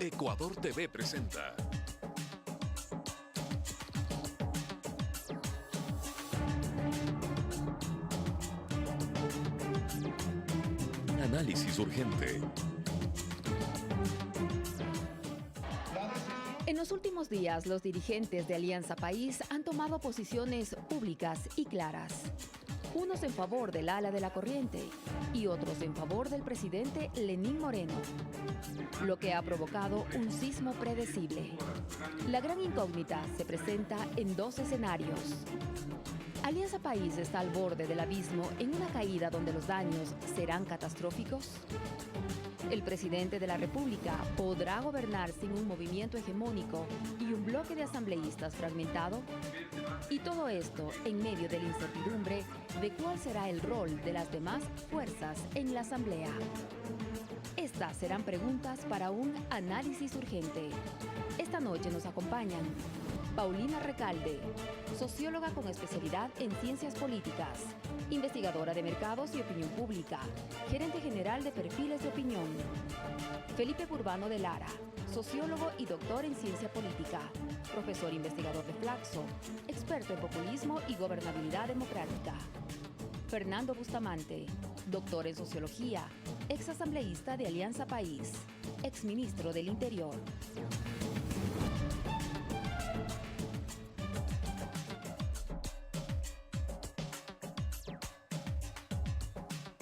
Ecuador TV presenta Análisis Urgente. En los últimos días, los dirigentes de Alianza País han tomado posiciones públicas y claras. Unos en favor del ala de la corriente y otros en favor del presidente Lenín Moreno, lo que ha provocado un sismo predecible. La gran incógnita se presenta en dos escenarios. ¿Alianza País está al borde del abismo en una caída donde los daños serán catastróficos? ¿El presidente de la República podrá gobernar sin un movimiento hegemónico y un bloque de asambleístas fragmentado? Y todo esto en medio de la incertidumbre de cuál será el rol de las demás fuerzas en la Asamblea. Estas serán preguntas para un análisis urgente. Esta noche nos acompañan Paulina Recalde, socióloga con especialidad en ciencias políticas, investigadora de mercados y opinión pública, gerente general de perfiles de opinión. Felipe Burbano de Lara, sociólogo y doctor en ciencia política, profesor investigador de Flaxo, experto en populismo y gobernabilidad democrática. Fernando Bustamante, doctor en sociología, ex asambleísta de Alianza País, ex ministro del Interior.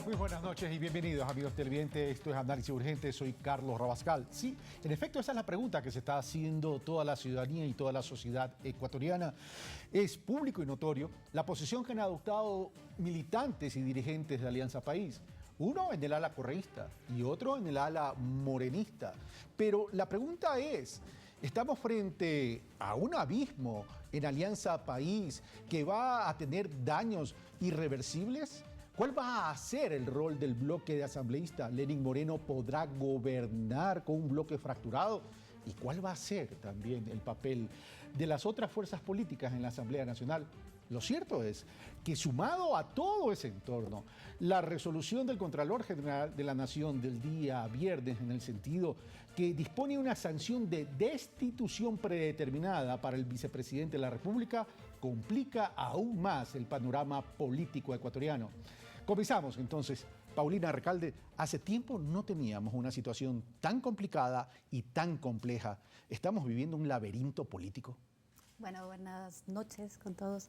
Muy buenas noches y bienvenidos, amigos televidentes. Esto es Análisis Urgente, soy Carlos Rabascal. Sí, en efecto, esa es la pregunta que se está haciendo toda la ciudadanía y toda la sociedad ecuatoriana. Es público y notorio la posición que han adoptado militantes y dirigentes de Alianza País. Uno en el ala correísta y otro en el ala morenista. Pero la pregunta es, ¿estamos frente a un abismo en Alianza País que va a tener daños irreversibles? ¿Cuál va a ser el rol del bloque de asambleístas? ¿Lenín Moreno podrá gobernar con un bloque fracturado? ¿Y cuál va a ser también el papel de las otras fuerzas políticas en la Asamblea Nacional? Lo cierto es que sumado a todo ese entorno, la resolución del Contralor General de la Nación del día viernes, en el sentido que dispone una sanción de destitución predeterminada para el vicepresidente de la República, complica aún más el panorama político ecuatoriano. Comenzamos entonces. Paulina Recalde, hace tiempo no teníamos una situación tan complicada y tan compleja. ¿Estamos viviendo un laberinto político? Bueno, buenas noches con todos.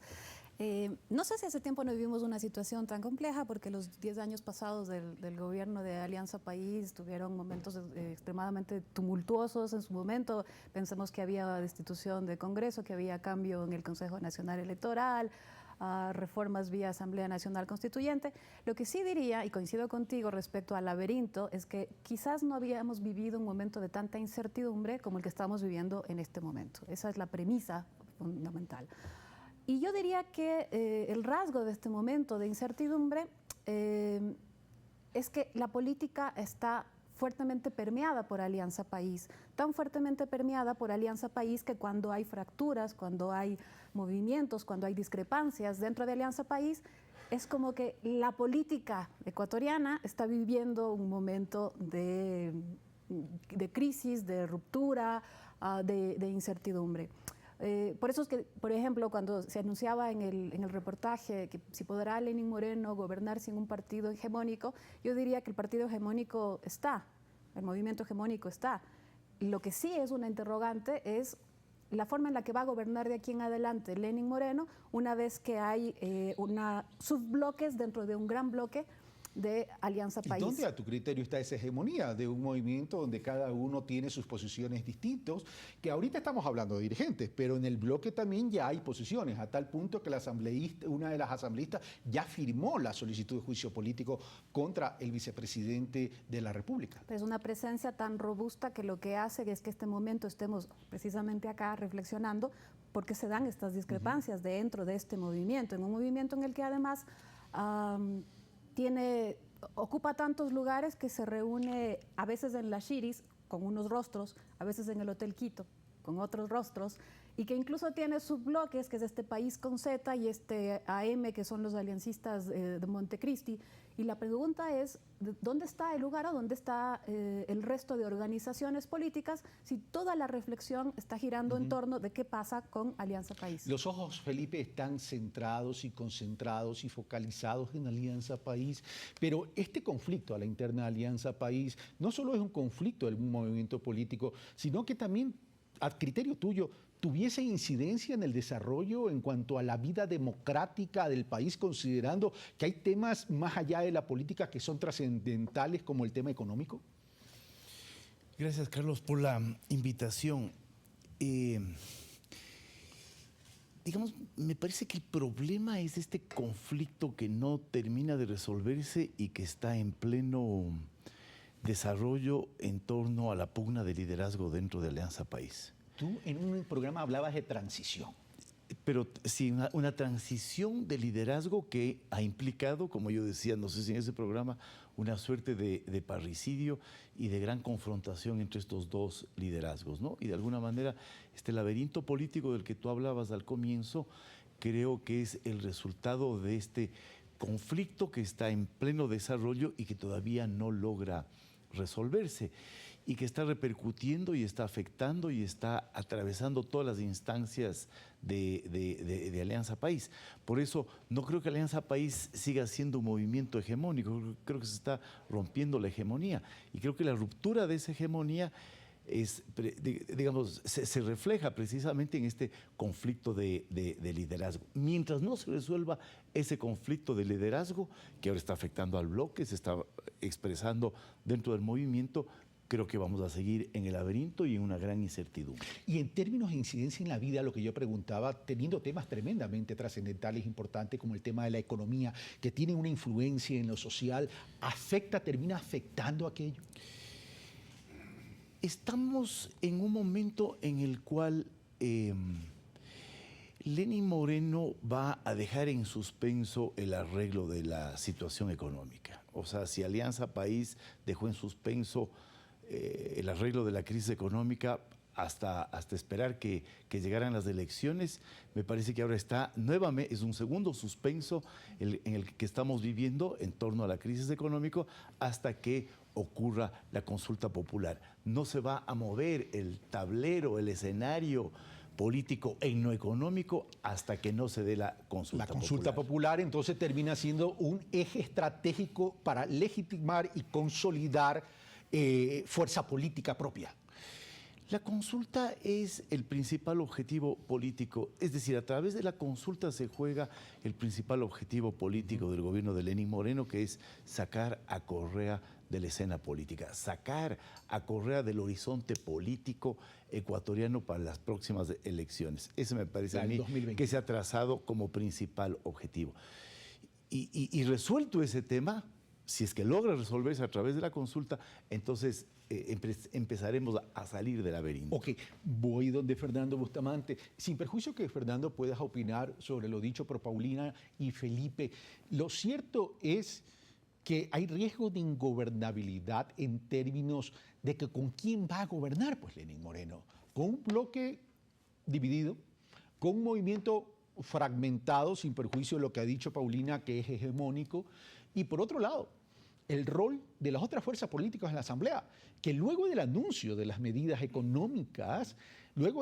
No sé si hace tiempo no vivimos una situación tan compleja porque los 10 años pasados del gobierno de Alianza País tuvieron momentos extremadamente tumultuosos en su momento. Pensemos que había destitución del Congreso, que había cambio en el Consejo Nacional Electoral, reformas vía Asamblea Nacional Constituyente. Lo que sí diría, y coincido contigo respecto al laberinto, es que quizás no habíamos vivido un momento de tanta incertidumbre como el que estamos viviendo en este momento. Esa es la premisa fundamental. Y yo diría que el rasgo de este momento de incertidumbre es que la política está fuertemente permeada por Alianza País, tan fuertemente permeada por Alianza País que cuando hay fracturas, cuando hay movimientos, cuando hay discrepancias dentro de Alianza País, es como que la política ecuatoriana está viviendo un momento de crisis, de ruptura, de incertidumbre. Por eso es que, por ejemplo, cuando se anunciaba en el reportaje que si podrá Lenín Moreno gobernar sin un partido hegemónico, yo diría que el partido hegemónico está, el movimiento hegemónico está. Lo que sí es una interrogante es la forma en la que va a gobernar de aquí en adelante Lenín Moreno una vez que hay subbloques dentro de un gran bloque de Alianza País. ¿Y dónde a tu criterio está esa hegemonía de un movimiento donde cada uno tiene sus posiciones distintas? Que ahorita estamos hablando de dirigentes, pero en el bloque también ya hay posiciones, a tal punto que una de las asambleístas ya firmó la solicitud de juicio político contra el vicepresidente de la República. Es una presencia tan robusta que lo que hace es que este momento estemos precisamente acá reflexionando porque se dan estas discrepancias dentro de este movimiento, en un movimiento en el que además ocupa tantos lugares que se reúne a veces en la Shiris con unos rostros, a veces en el Hotel Quito con otros rostros, y que incluso tiene subbloques, que es este País con Z y este AM, que son los aliancistas de Montecristi. Y la pregunta es, ¿dónde está el lugar o dónde está el resto de organizaciones políticas si toda la reflexión está girando en torno de qué pasa con Alianza País? Los ojos, Felipe, están centrados y concentrados y focalizados en Alianza País, pero este conflicto a la interna de Alianza País no solo es un conflicto de un movimiento político, sino que también, a criterio tuyo, tuviese incidencia en el desarrollo en cuanto a la vida democrática del país, considerando que hay temas más allá de la política que son trascendentales, como el tema económico? Gracias, Carlos, por la invitación. Digamos, me parece que el problema es este conflicto que no termina de resolverse y que está en pleno desarrollo en torno a la pugna de liderazgo dentro de Alianza País. Tú en un programa hablabas de transición. Pero sí, una transición de liderazgo que ha implicado, como yo decía, no sé si en ese programa, una suerte de parricidio y de gran confrontación entre estos dos liderazgos, ¿no? Y de alguna manera, este laberinto político del que tú hablabas al comienzo, creo que es el resultado de este conflicto que está en pleno desarrollo y que todavía no logra resolverse, y que está repercutiendo y está afectando y está atravesando todas las instancias de Alianza País. Por eso no creo que Alianza País siga siendo un movimiento hegemónico, creo que se está rompiendo la hegemonía, y creo que la ruptura de esa hegemonía digamos, se refleja precisamente en este conflicto de liderazgo. Mientras no se resuelva ese conflicto de liderazgo, que ahora está afectando al bloque, se está expresando dentro del movimiento, creo que vamos a seguir en el laberinto y en una gran incertidumbre. Y en términos de incidencia en la vida, lo que yo preguntaba, teniendo temas tremendamente trascendentales, importantes, como el tema de la economía, que tienen una influencia en lo social, termina afectando aquello. Estamos en un momento en el cual Lenín Moreno va a dejar en suspenso el arreglo de la situación económica. O sea, si Alianza País dejó en suspenso el arreglo de la crisis económica hasta esperar que llegaran las elecciones, me parece que ahora está nuevamente, es un segundo suspenso en el que estamos viviendo en torno a la crisis económica hasta que ocurra la consulta popular. No se va a mover el tablero, el escenario político en lo económico hasta que no se dé la consulta popular. La consulta popular entonces termina siendo un eje estratégico para legitimar y consolidar fuerza política propia. La consulta es el principal objetivo político, es decir, a través de la consulta se juega el principal objetivo político del gobierno de Lenín Moreno, que es sacar a Correa de la escena política, sacar a Correa del horizonte político ecuatoriano para las próximas elecciones. Ese me parece a mí 2020. Que se ha trazado como principal objetivo. Y resuelto ese tema, si es que logra resolverse a través de la consulta, entonces empezaremos a salir del laberinto. Ok, voy donde Fernando Bustamante. Sin perjuicio que Fernando puedas opinar sobre lo dicho por Paulina y Felipe, lo cierto es que hay riesgo de ingobernabilidad en términos de que con quién va a gobernar, pues, Lenín Moreno. Con un bloque dividido, con un movimiento fragmentado, sin perjuicio de lo que ha dicho Paulina, que es hegemónico, y por otro lado, el rol de las otras fuerzas políticas en la Asamblea, que luego del anuncio de las medidas económicas, las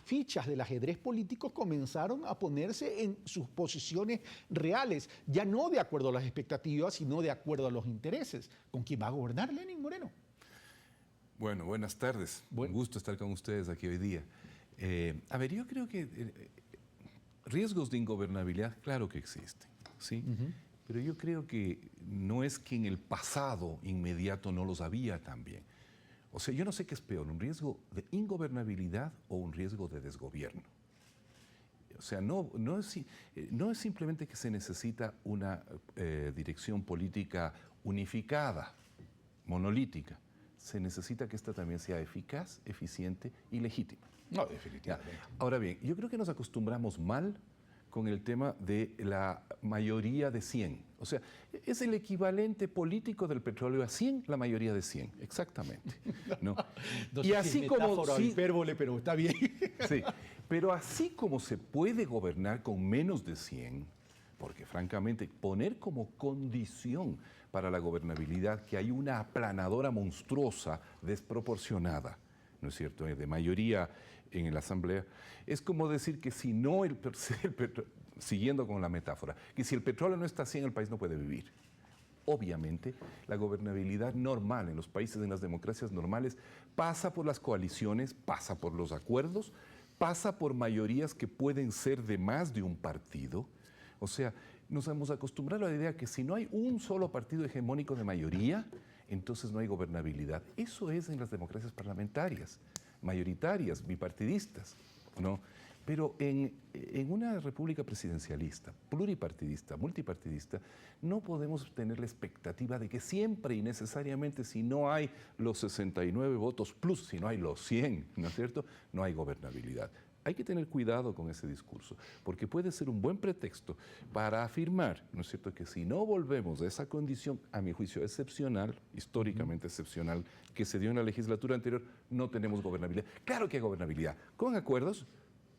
fichas del ajedrez político comenzaron a ponerse en sus posiciones reales, ya no de acuerdo a las expectativas, sino de acuerdo a los intereses. ¿Con quién va a gobernar Lenín Moreno? Bueno, buenas tardes. Un gusto estar con ustedes aquí hoy día. A ver, yo creo que riesgos de ingobernabilidad, claro que existen, ¿sí? Pero yo creo que no es que en el pasado inmediato no los había también. O sea, yo no sé qué es peor, un riesgo de ingobernabilidad o un riesgo de desgobierno. O sea, no es simplemente que se necesita una dirección política unificada, monolítica. Se necesita que esta también sea eficaz, eficiente y legítima. No, definitivamente. Ahora bien, yo creo que nos acostumbramos mal con el tema de la mayoría de 100. O sea, es el equivalente político del petróleo a 100, la mayoría de 100, exactamente. ¿no? No y sé así si es como metáfora o hipérbole, pero está bien. Sí, pero así como se puede gobernar con menos de 100, porque francamente poner como condición para la gobernabilidad que hay una aplanadora monstruosa, desproporcionada, ¿no es cierto?, de mayoría en la Asamblea, es como decir que si no siguiendo con la metáfora, que si el petróleo no está así en el país no puede vivir. Obviamente, la gobernabilidad normal en los países, en las democracias normales, pasa por las coaliciones, pasa por los acuerdos, pasa por mayorías que pueden ser de más de un partido. O sea, nos hemos acostumbrado a la idea que si no hay un solo partido hegemónico de mayoría, entonces no hay gobernabilidad. Eso es en las democracias parlamentarias, mayoritarias, bipartidistas, ¿no? Pero en una república presidencialista, pluripartidista, multipartidista, no podemos tener la expectativa de que siempre y necesariamente si no hay los 69 votos plus, si no hay los 100, ¿no es cierto?, no hay gobernabilidad. Hay que tener cuidado con ese discurso, porque puede ser un buen pretexto para afirmar, ¿no es cierto?, que si no volvemos a esa condición, a mi juicio, excepcional, históricamente excepcional, que se dio en la legislatura anterior, no tenemos gobernabilidad. Claro que hay gobernabilidad, con acuerdos,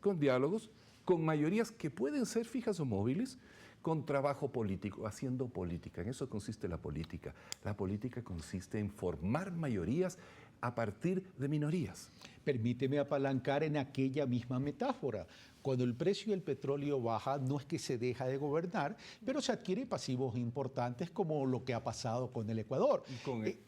con diálogos, con mayorías que pueden ser fijas o móviles, con trabajo político, haciendo política. En eso consiste la política. La política consiste en formar mayorías a partir de minorías. Permíteme apalancar en aquella misma metáfora. Cuando el precio del petróleo baja, no es que se deja de gobernar, pero se adquiere pasivos importantes como lo que ha pasado con el Ecuador.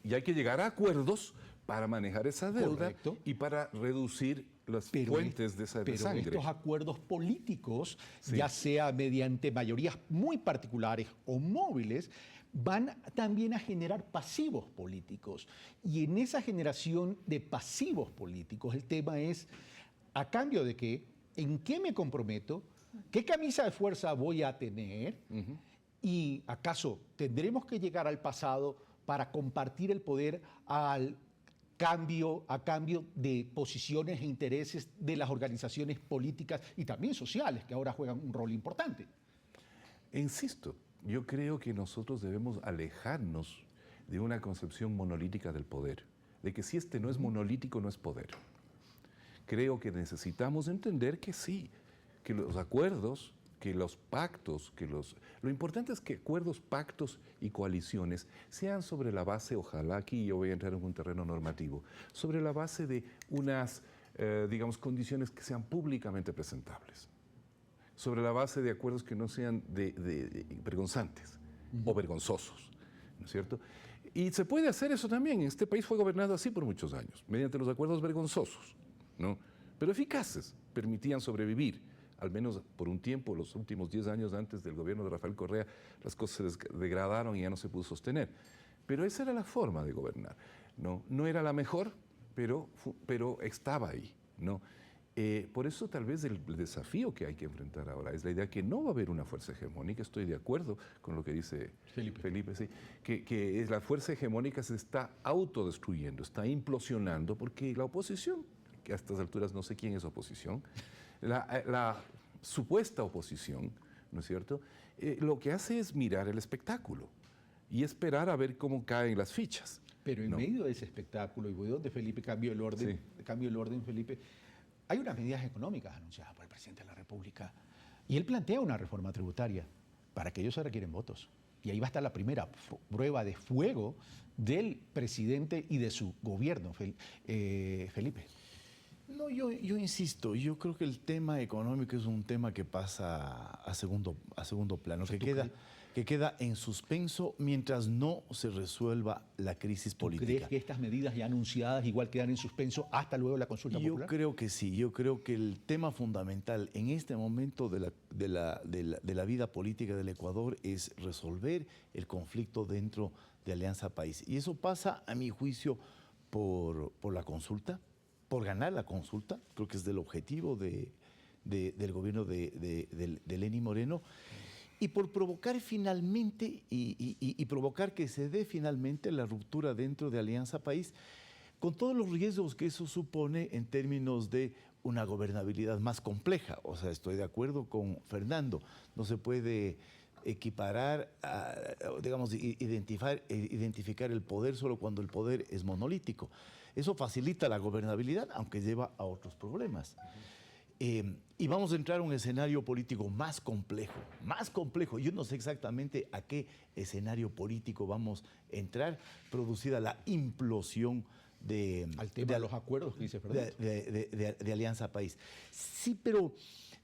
Y hay que llegar a acuerdos para manejar esa deuda. Correcto. Y para reducir las fuentes de esa pero sangre. estos acuerdos políticos, Sí. ya sea mediante mayorías muy particulares o móviles, van también a generar pasivos políticos. Y en esa generación de pasivos políticos, el tema es, ¿a cambio de qué? ¿En qué me comprometo? ¿Qué camisa de fuerza voy a tener? ¿Y acaso tendremos que llegar al pasado para compartir el poder a cambio de posiciones e intereses de las organizaciones políticas y también sociales, que ahora juegan un rol importante? Insisto, yo creo que nosotros debemos alejarnos de una concepción monolítica del poder, de que si este no es monolítico, no es poder. Creo que necesitamos entender que sí, que los acuerdos, que los pactos, lo importante es que acuerdos, pactos y coaliciones sean sobre la base, ojalá aquí yo voy a entrar en un terreno normativo, sobre la base de unas, digamos, condiciones que sean públicamente presentables, sobre la base de acuerdos que no sean vergonzantes o vergonzosos, ¿no es cierto? Y se puede hacer eso también. Este país fue gobernado así por muchos años, mediante los acuerdos vergonzosos, ¿no? Pero eficaces, permitían sobrevivir. Al menos por un tiempo, los últimos 10 años antes del gobierno de Rafael Correa, las cosas se degradaron y ya no se pudo sostener. Pero esa era la forma de gobernar, ¿no? No era la mejor, pero estaba ahí, ¿no? Por eso tal vez el desafío que hay que enfrentar ahora es la idea que no va a haber una fuerza hegemónica. Estoy de acuerdo con lo que dice Felipe, sí, que la fuerza hegemónica se está autodestruyendo, está implosionando, porque la oposición, que a estas alturas no sé quién es oposición, la supuesta oposición, ¿no es cierto?, lo que hace es mirar el espectáculo y esperar a ver cómo caen las fichas. Pero en medio de ese espectáculo, y voy donde Felipe cambio el orden, Felipe, hay unas medidas económicas anunciadas por el presidente de la República y él plantea una reforma tributaria para que ellos se requieren votos. Y ahí va a estar la primera prueba de fuego del presidente y de su gobierno, Felipe. No, yo insisto, yo creo que el tema económico es un tema que pasa a segundo plano, que queda en suspenso mientras no se resuelva la crisis política. ¿Crees que estas medidas ya anunciadas igual quedan en suspenso hasta luego de la consulta popular? Yo creo que sí, yo creo que el tema fundamental en este momento de la vida política del Ecuador es resolver el conflicto dentro de Alianza País. Y eso pasa, a mi juicio, por la consulta, por ganar la consulta, creo que es del objetivo del gobierno de Lenín Moreno, y por provocar finalmente, y provocar que se dé finalmente la ruptura dentro de Alianza País, con todos los riesgos que eso supone en términos de una gobernabilidad más compleja. O sea, estoy de acuerdo con Fernando. No se puede equiparar, digamos, identificar el poder solo cuando el poder es monolítico. Eso facilita la gobernabilidad, aunque lleva a otros problemas. Y vamos a entrar a un escenario político más complejo. Yo no sé exactamente a qué escenario político vamos a entrar, producida la implosión al tema de los acuerdos que dice Fernando. De Alianza País. Sí, pero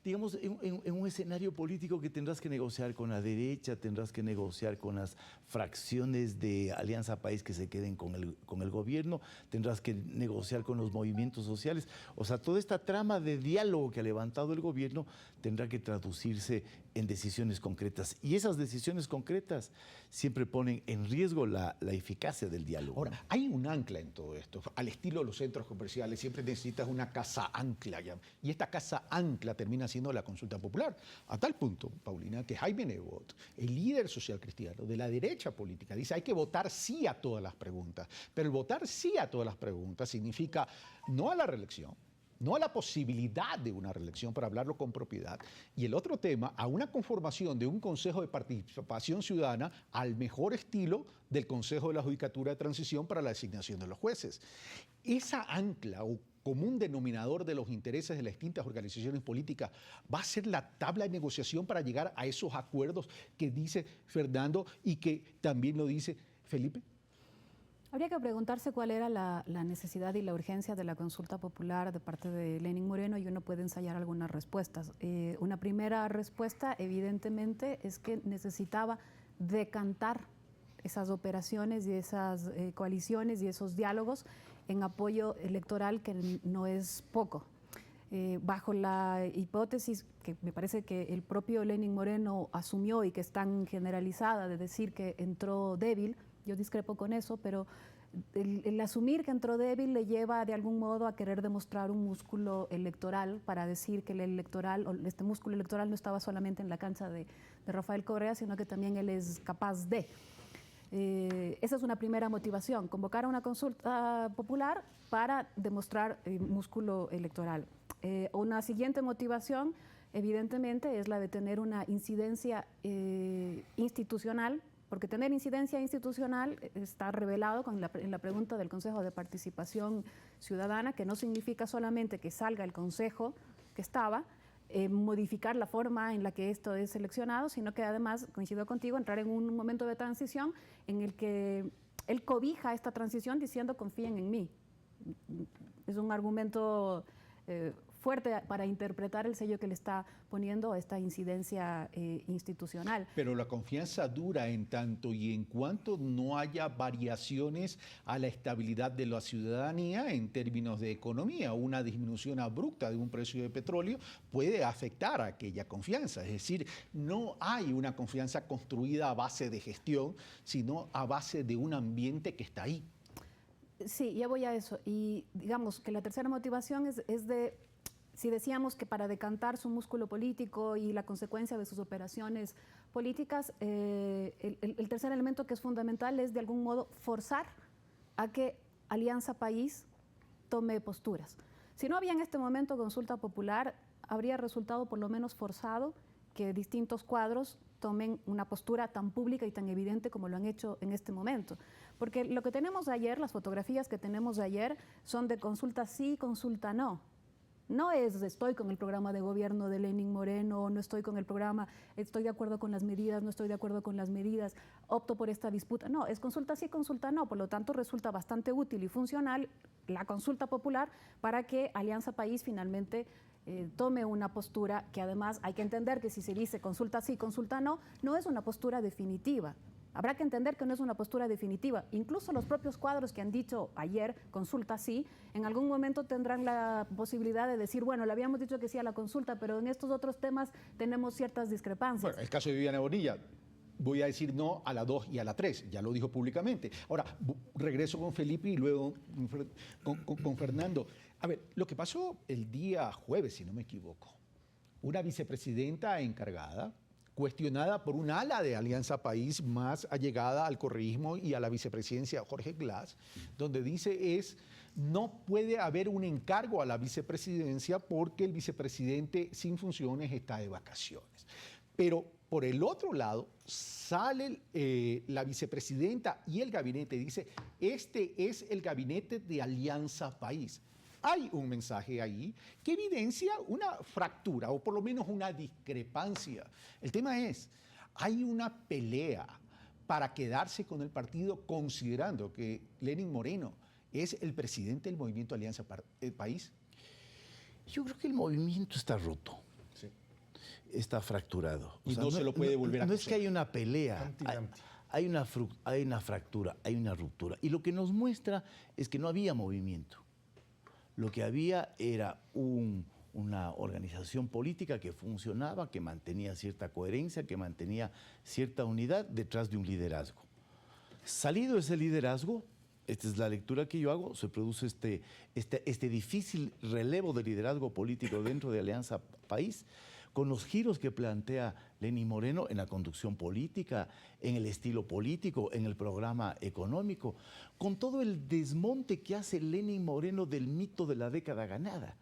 digamos, en un escenario político que tendrás que negociar con la derecha, tendrás que negociar con las fracciones de Alianza País que se queden con el gobierno, tendrás que negociar con los movimientos sociales. O sea, toda esta trama de diálogo que ha levantado el gobierno tendrá que traducirse en decisiones concretas. Y esas decisiones concretas siempre ponen en riesgo la eficacia del diálogo. Ahora, hay un ancla en todo esto. Al estilo de los centros comerciales, siempre necesitas una casa ancla. Y esta casa ancla termina siendo la consulta popular. A tal punto, Paulina, que Jaime Nebot, el líder social cristiano de la derecha política, dice hay que votar sí a todas las preguntas. Pero el votar sí a todas las preguntas significa no a la reelección, no a la posibilidad de una reelección, para hablarlo con propiedad. Y el otro tema, a una conformación de un Consejo de Participación Ciudadana al mejor estilo del Consejo de la Judicatura de Transición para la designación de los jueces. Esa ancla o común denominador de los intereses de las distintas organizaciones políticas va a ser la tabla de negociación para llegar a esos acuerdos que dice Fernando y que también lo dice Felipe. Habría que preguntarse cuál era la necesidad y la urgencia de la consulta popular de parte de Lenín Moreno, y uno puede ensayar algunas respuestas. Una primera respuesta, evidentemente, es que necesitaba decantar esas operaciones y esas coaliciones y esos diálogos en apoyo electoral, que no es poco. Bajo la hipótesis que me parece que el propio Lenín Moreno asumió y que es tan generalizada, de decir que entró débil, yo discrepo con eso, pero el asumir que entró débil le lleva de algún modo a querer demostrar un músculo electoral para decir que este músculo electoral no estaba solamente en la cancha de Rafael Correa, sino que también él es capaz de. Esa es una primera motivación, convocar a una consulta popular para demostrar músculo electoral. Una siguiente motivación, evidentemente, es la de tener una incidencia institucional, porque tener incidencia institucional está revelado en la pregunta del Consejo de Participación Ciudadana, que no significa solamente que salga el Consejo que estaba, modificar la forma en la que esto es seleccionado, sino que además, coincido contigo, entrar en un momento de transición en el que él cobija esta transición diciendo confíen en mí. Es un argumento fuerte para interpretar el sello que le está poniendo a esta incidencia institucional. Pero la confianza dura en tanto y en cuanto no haya variaciones a la estabilidad de la ciudadanía en términos de economía. Una disminución abrupta de un precio de petróleo puede afectar a aquella confianza. Es decir, no hay una confianza construida a base de gestión, sino a base de un ambiente que está ahí. Sí, ya voy a eso. Y digamos que la tercera motivación es de... Si decíamos que para decantar su músculo político y la consecuencia de sus operaciones políticas, el tercer elemento que es fundamental es de algún modo forzar a que Alianza País tome posturas. Si no había en este momento consulta popular, habría resultado por lo menos forzado que distintos cuadros tomen una postura tan pública y tan evidente como lo han hecho en este momento. Porque lo que tenemos de ayer, las fotografías que tenemos de ayer, son de consulta sí, consulta no. No es estoy con el programa de gobierno de Lenín Moreno, no estoy con el programa, estoy de acuerdo con las medidas, no estoy de acuerdo con las medidas, opto por esta disputa. No, es consulta sí, consulta no. Por lo tanto, resulta bastante útil y funcional la consulta popular para que Alianza País finalmente tome una postura que además hay que entender que si se dice consulta sí, consulta no, no es una postura definitiva. Habrá que entender que no es una postura definitiva. Incluso los propios cuadros que han dicho ayer, consulta sí, en algún momento tendrán la posibilidad de decir, bueno, le habíamos dicho que sí a la consulta, pero en estos otros temas tenemos ciertas discrepancias. Bueno, el caso de Viviana Bonilla, voy a decir no a la 2 y a la 3, ya lo dijo públicamente. Ahora, regreso con Felipe y luego con Fernando. A ver, lo que pasó el día jueves, si no me equivoco, una vicepresidenta encargada cuestionada por un ala de Alianza País más allegada al correísmo y a la vicepresidencia Jorge Glass, donde dice no puede haber un encargo a la vicepresidencia porque el vicepresidente sin funciones está de vacaciones. Pero por el otro lado sale la vicepresidenta y el gabinete dice, este es el gabinete de Alianza País. Hay un mensaje ahí que evidencia una fractura o por lo menos una discrepancia. El tema es, hay una pelea para quedarse con el partido considerando que Lenín Moreno es el presidente del movimiento Alianza País. Yo creo que el movimiento está roto. Sí. Está fracturado. Y no se lo puede volver a coser. No es que haya una pelea. Hay una fractura, hay una ruptura. Y lo que nos muestra es que no había movimiento. Lo que había era una organización política que funcionaba, que mantenía cierta coherencia, que mantenía cierta unidad detrás de un liderazgo. Salido ese liderazgo, esta es la lectura que yo hago, se produce este difícil relevo de liderazgo político dentro de Alianza País, con los giros que plantea Lenín Moreno en la conducción política, en el estilo político, en el programa económico, con todo el desmonte que hace Lenín Moreno del mito de la década ganada.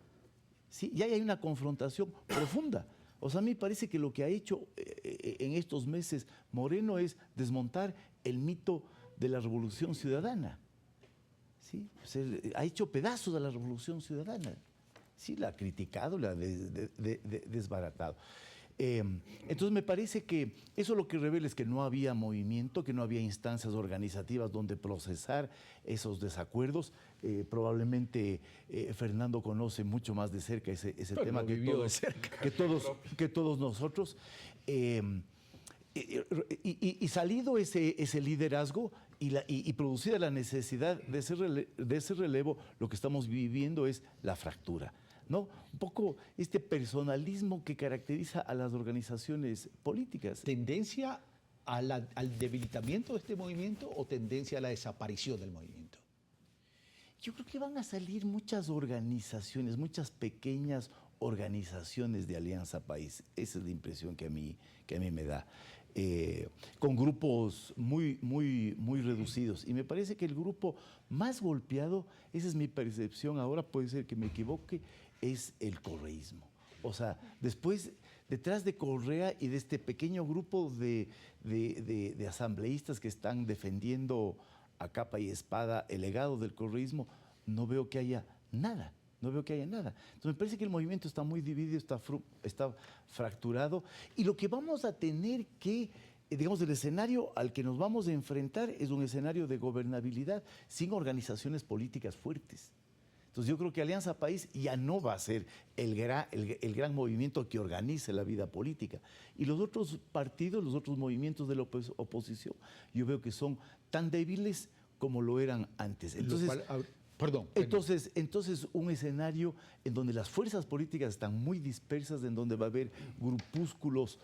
¿Sí? Y ahí hay una confrontación profunda. O sea, a mí me parece que lo que ha hecho en estos meses Moreno es desmontar el mito de la Revolución Ciudadana. ¿Sí? Ha hecho pedazos de la Revolución Ciudadana. Sí, la ha criticado, la ha desbaratado. Entonces me parece que eso lo que revela es que no había movimiento, que no había instancias organizativas donde procesar esos desacuerdos. Probablemente Fernando conoce mucho más de cerca ese tema que todos nosotros. Y salido ese liderazgo y producida la necesidad de ese relevo, lo que estamos viviendo es la fractura, ¿no? Un poco este personalismo que caracteriza a las organizaciones políticas. ¿Tendencia al debilitamiento de este movimiento o tendencia a la desaparición del movimiento? Yo creo que van a salir muchas organizaciones, muchas pequeñas organizaciones de Alianza País. Esa es la impresión que a mí me da. Con grupos muy reducidos. Y me parece que el grupo más golpeado, esa es mi percepción ahora, puede ser que me equivoque, es el correísmo. O sea, detrás de Correa y de este pequeño grupo de asambleístas que están defendiendo a capa y espada el legado del correísmo, no veo que haya nada. No veo que haya nada. Entonces me parece que el movimiento está muy dividido, está fracturado. Y lo que vamos a tener que, digamos, el escenario al que nos vamos a enfrentar es un escenario de gobernabilidad sin organizaciones políticas fuertes. Entonces yo creo que Alianza País ya no va a ser el gran movimiento que organice la vida política. Y los otros partidos, los otros movimientos de la oposición, yo veo que son tan débiles como lo eran antes. Entonces, Entonces, un escenario en donde las fuerzas políticas están muy dispersas, en donde va a haber grupúsculos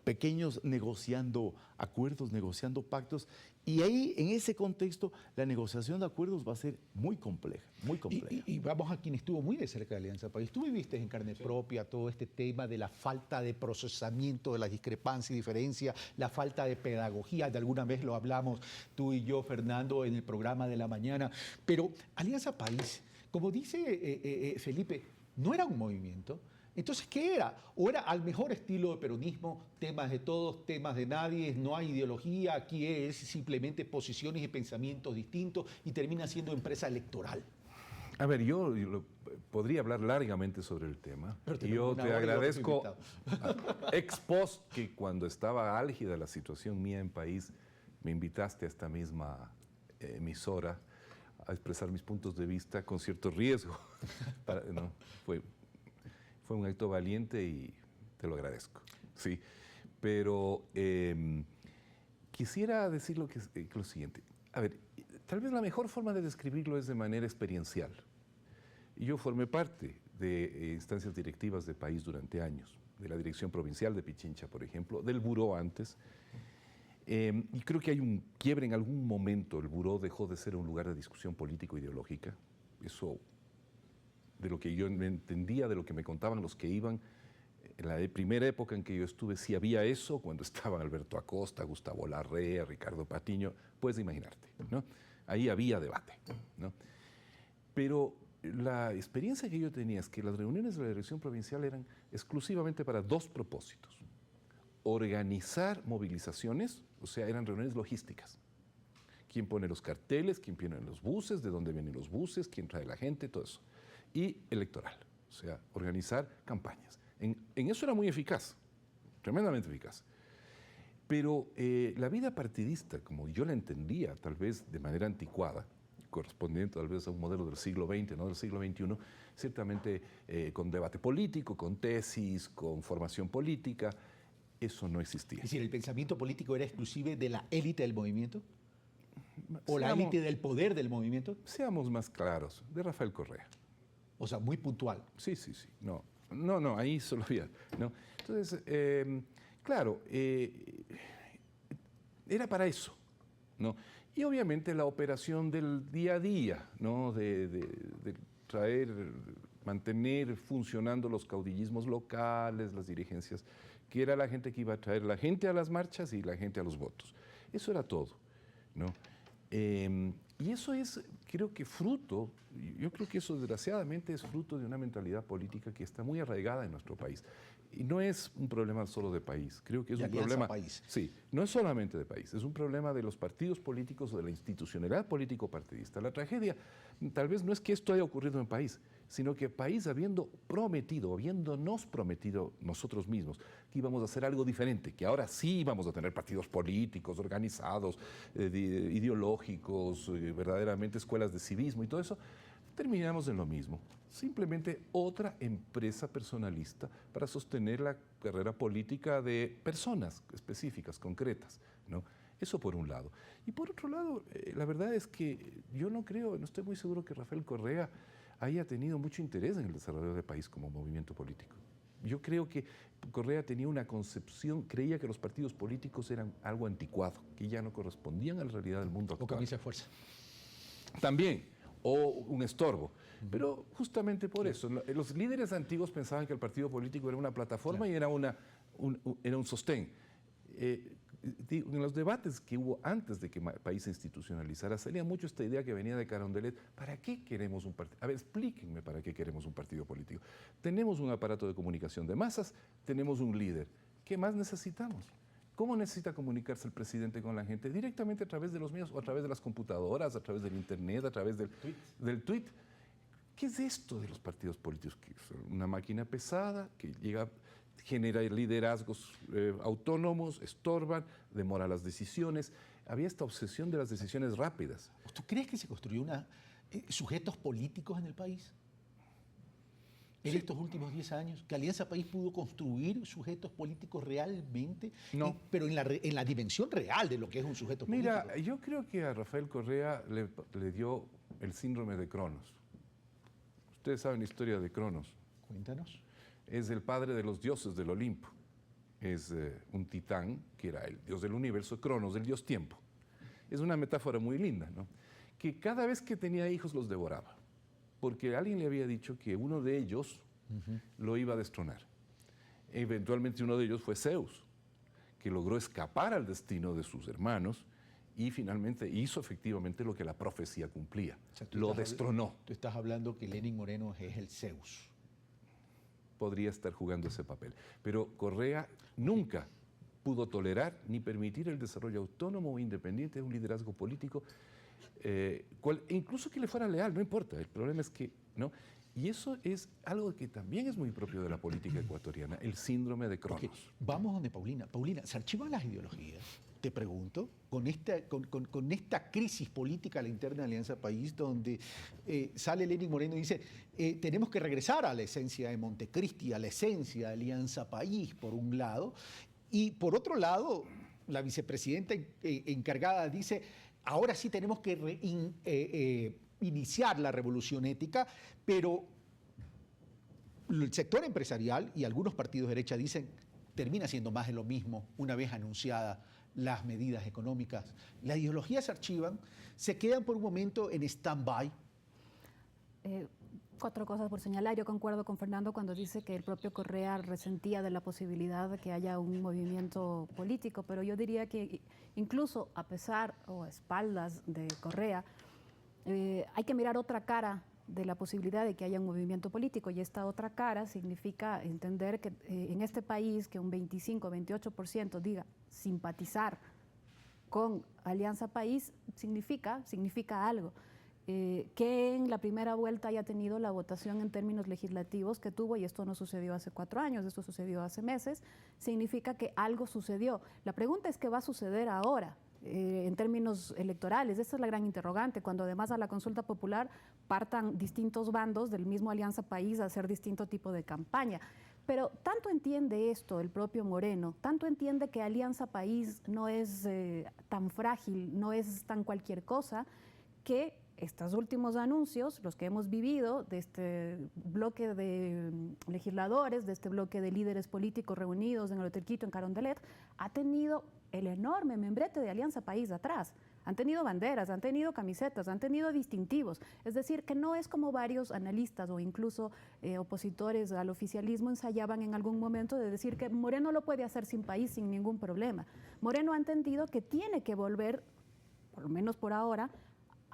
pequeños negociando acuerdos, negociando pactos. Y ahí, en ese contexto, la negociación de acuerdos va a ser muy compleja, muy compleja. Y vamos a quien estuvo muy de cerca de Alianza País. Tú viviste en carne propia todo este tema de la falta de procesamiento de la discrepancia y diferencia, la falta de pedagogía. De alguna vez lo hablamos tú y yo, Fernando, en el programa de la mañana. Pero Alianza País, como dice Felipe, no era un movimiento. Entonces, ¿qué era? ¿O era al mejor estilo de peronismo, temas de todos, temas de nadie, no hay ideología, aquí es simplemente posiciones y pensamientos distintos y termina siendo empresa electoral? A ver, yo podría hablar largamente sobre el tema. Y yo te agradezco ex post que cuando estaba álgida la situación mía en país, me invitaste a esta misma emisora a expresar mis puntos de vista con cierto riesgo. Fue un acto valiente y te lo agradezco. Sí, pero quisiera decir lo siguiente. A ver, tal vez la mejor forma de describirlo es de manera experiencial. Yo formé parte de instancias directivas de país durante años, de la Dirección Provincial de Pichincha, por ejemplo, del Buró antes. Y creo que hay un quiebre en algún momento. El Buró dejó de ser un lugar de discusión político-ideológica. Eso, de lo que yo entendía, de lo que me contaban los que iban, En la primera época en que yo estuve sí había eso, cuando estaban Alberto Acosta, Gustavo Larrea, Ricardo Patiño, puedes imaginarte, ¿no? Ahí había debate, ¿no? Pero la experiencia que yo tenía es que las reuniones de la dirección provincial eran exclusivamente para dos propósitos. Organizar movilizaciones, o sea, eran reuniones logísticas. ¿Quién pone los carteles? ¿Quién pone los buses? ¿De dónde vienen los buses? ¿Quién trae la gente? Todo eso. Y electoral, o sea, organizar campañas. En eso era muy eficaz, tremendamente eficaz. Pero la vida partidista, como yo la entendía, tal vez de manera anticuada, correspondiente tal vez a un modelo del siglo XX, no del siglo XXI, ciertamente con debate político, con tesis, con formación política, eso no existía. Es decir, ¿el pensamiento político era exclusive de la élite del movimiento? ¿O la élite del poder del movimiento? Seamos más claros, de Rafael Correa. O sea, muy puntual. Sí. No, ahí solo había, ¿no? Entonces, claro, era para eso, ¿no? Y obviamente la operación del día a día, ¿no? De traer, mantener funcionando los caudillismos locales, las dirigencias, que era la gente que iba a traer la gente a las marchas y la gente a los votos. Eso era todo, ¿no? Y eso es, creo que fruto, yo creo que eso desgraciadamente es fruto de una mentalidad política que está muy arraigada en nuestro país. Y no es un problema solo de país, creo que es un problema... País. Sí, no es solamente de país, es un problema de los partidos políticos o de la institucionalidad político-partidista. La tragedia tal vez no es que esto haya ocurrido en el país, sino que el país habiéndonos prometido nosotros mismos que íbamos a hacer algo diferente, que ahora sí íbamos a tener partidos políticos organizados, ideológicos, verdaderamente escuelas de civismo y todo eso, terminamos en lo mismo. Simplemente otra empresa personalista para sostener la carrera política de personas específicas, concretas, ¿no? Eso por un lado. Y por otro lado, la verdad es que yo no estoy muy seguro que Rafael Correa haya tenido mucho interés en el desarrollo del país como movimiento político. Yo creo que Correa tenía una concepción, creía que los partidos políticos eran algo anticuado, que ya no correspondían a la realidad del mundo actual. O camisa de fuerza. También, o un estorbo. Pero justamente por eso, los líderes antiguos pensaban que el partido político era una plataforma y era un sostén. En los debates que hubo antes de que el país se institucionalizara, salía mucho esta idea que venía de Carondelet: ¿para qué queremos un partido? A ver, explíquenme para qué queremos un partido político. Tenemos un aparato de comunicación de masas, tenemos un líder. ¿Qué más necesitamos? ¿Cómo necesita comunicarse el presidente con la gente? Directamente a través de los medios, o a través de las computadoras, a través del internet, a través del tweet. ¿Qué es esto de los partidos políticos? Que son una máquina pesada que genera liderazgos autónomos, estorban, demora las decisiones. Había esta obsesión de las decisiones rápidas. ¿Tú crees que se construyó sujetos políticos en el país? En estos últimos 10 años, que Alianza País pudo construir sujetos políticos realmente, no. Pero en la dimensión real de lo que es un sujeto político. Mira, yo creo que a Rafael Correa le dio el síndrome de Cronos. Ustedes saben la historia de Cronos. Cuéntanos. Es el padre de los dioses del Olimpo. Es un titán que era el dios del universo, Cronos, el dios tiempo. Es una metáfora muy linda, ¿no? Que cada vez que tenía hijos los devoraba, porque alguien le había dicho que uno de ellos lo iba a destronar. Eventualmente uno de ellos fue Zeus, que logró escapar al destino de sus hermanos y finalmente hizo efectivamente lo que la profecía cumplía. O sea, lo destronó. Tú estás hablando que Lenín Moreno es el Zeus. Podría estar jugando ese papel. Pero Correa nunca pudo tolerar ni permitir el desarrollo autónomo o independiente de un liderazgo político, incluso que le fuera leal, no importa. El problema es que, ¿no? Y eso es algo que también es muy propio de la política ecuatoriana, el síndrome de Cronos. Okay. Vamos donde Paulina. Paulina, ¿se archivan las ideologías? Te pregunto, con esta crisis política a la interna de Alianza País, donde sale Lenín Moreno y dice, tenemos que regresar a la esencia de Montecristi, a la esencia de Alianza País, por un lado, y por otro lado, la vicepresidenta encargada dice, ahora sí tenemos que iniciar la revolución ética, pero el sector empresarial y algunos partidos de derecha dicen, termina siendo más de lo mismo una vez anunciadas las medidas económicas. Las ideologías se archivan, se quedan por un momento en stand-by. 4 cosas por señalar. Yo concuerdo con Fernando cuando dice que el propio Correa resentía de la posibilidad de que haya un movimiento político, pero yo diría que incluso a pesar o a espaldas de Correa, hay que mirar otra cara de la posibilidad de que haya un movimiento político, y esta otra cara significa entender que en este país que un 25-28% diga simpatizar con Alianza País significa algo. Que en la primera vuelta haya tenido la votación en términos legislativos que tuvo, y esto no sucedió hace 4 años, esto sucedió hace meses, significa que algo sucedió. La pregunta es qué va a suceder ahora en términos electorales. Esa es la gran interrogante, cuando además a la consulta popular partan distintos bandos del mismo Alianza País a hacer distinto tipo de campaña. Pero tanto entiende esto el propio Moreno, tanto entiende que Alianza País no es tan frágil, no es tan cualquier cosa, que estos últimos anuncios, los que hemos vivido de este bloque de legisladores, de este bloque de líderes políticos reunidos en el Hotel Quito, en Carondelet, ha tenido el enorme membrete de Alianza País atrás. Han tenido banderas, han tenido camisetas, han tenido distintivos. Es decir, que no es como varios analistas o incluso opositores al oficialismo ensayaban en algún momento de decir que Moreno lo puede hacer sin país, sin ningún problema. Moreno ha entendido que tiene que volver, por lo menos por ahora,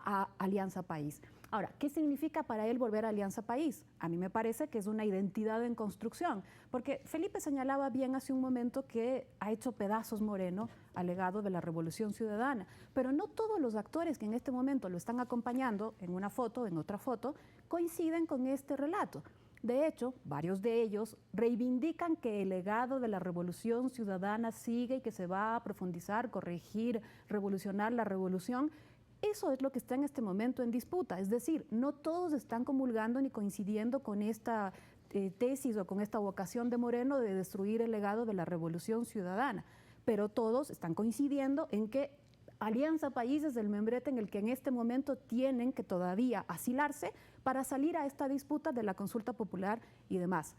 a Alianza País. Ahora, ¿qué significa para él volver a Alianza País? A mí me parece que es una identidad en construcción, porque Felipe señalaba bien hace un momento que ha hecho pedazos Moreno al legado de la Revolución Ciudadana, pero no todos los actores que en este momento lo están acompañando en una foto, en otra foto, coinciden con este relato. De hecho, varios de ellos reivindican que el legado de la Revolución Ciudadana sigue y que se va a profundizar, corregir, revolucionar la revolución. Eso es lo que está en este momento en disputa, es decir, no todos están comulgando ni coincidiendo con esta tesis o con esta vocación de Moreno de destruir el legado de la Revolución Ciudadana, pero todos están coincidiendo en que Alianza País es el membrete en el que en este momento tienen que todavía asilarse para salir a esta disputa de la consulta popular y demás.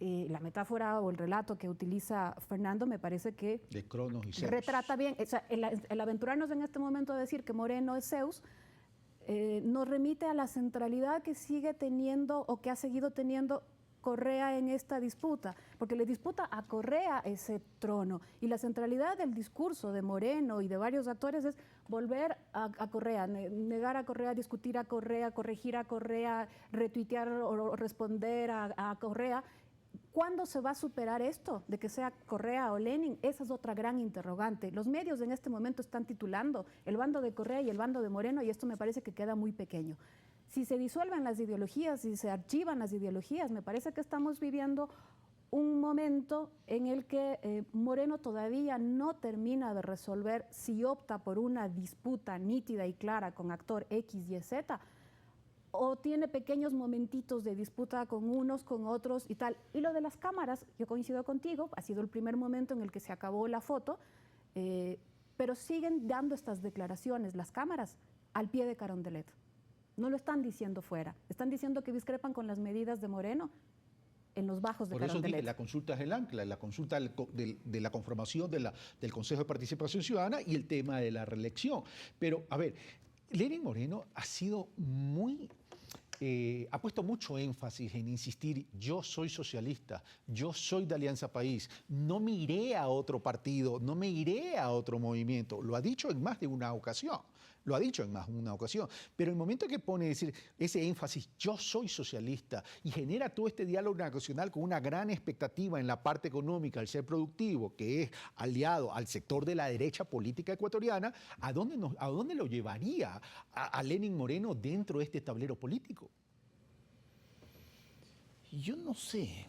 La metáfora o el relato que utiliza Fernando me parece que de Cronos y Zeus retrata bien, o sea, el aventurarnos en este momento a decir que Moreno es Zeus, nos remite a la centralidad que sigue teniendo o que ha seguido teniendo Correa en esta disputa, porque le disputa a Correa ese trono, y la centralidad del discurso de Moreno y de varios actores es volver a Correa, negar a Correa, discutir a Correa, corregir a Correa, retuitear o responder a Correa. ¿Cuándo se va a superar esto de que sea Correa o Lenin? Esa es otra gran interrogante. Los medios en este momento están titulando el bando de Correa y el bando de Moreno, y esto me parece que queda muy pequeño. Si se disuelven las ideologías, si se archivan las ideologías, me parece que estamos viviendo un momento en el que Moreno todavía no termina de resolver si opta por una disputa nítida y clara con actor X, Y, Z, o tiene pequeños momentitos de disputa con unos, con otros y tal. Y lo de las cámaras, yo coincido contigo, ha sido el primer momento en el que se acabó la foto, pero siguen dando estas declaraciones, las cámaras, al pie de Carondelet. No lo están diciendo fuera, están diciendo que discrepan con las medidas de Moreno en los bajos de Carondelet. Por eso dije, la consulta es el ancla, la consulta de la conformación del Consejo de Participación Ciudadana y el tema de la reelección. Pero, a ver, Lenín Moreno ha sido ha puesto mucho énfasis en insistir: yo soy socialista, yo soy de Alianza País, no me iré a otro partido, no me iré a otro movimiento. Lo ha dicho en más de una ocasión. Pero el momento que pone decir ese énfasis, yo soy socialista, y genera todo este diálogo nacional con una gran expectativa en la parte económica, al ser productivo, que es aliado al sector de la derecha política ecuatoriana, ¿a dónde lo llevaría a Lenín Moreno dentro de este tablero político? Yo no sé.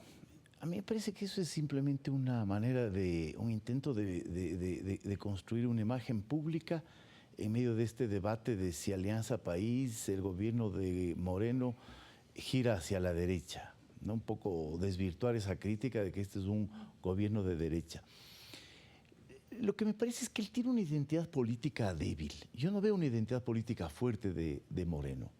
A mí me parece que eso es simplemente una manera un intento de construir una imagen pública en medio de este debate de si Alianza País, el gobierno de Moreno, gira hacia la derecha, ¿no? Un poco desvirtuar esa crítica de que este es un gobierno de derecha. Lo que me parece es que él tiene una identidad política débil. Yo no veo una identidad política fuerte de Moreno.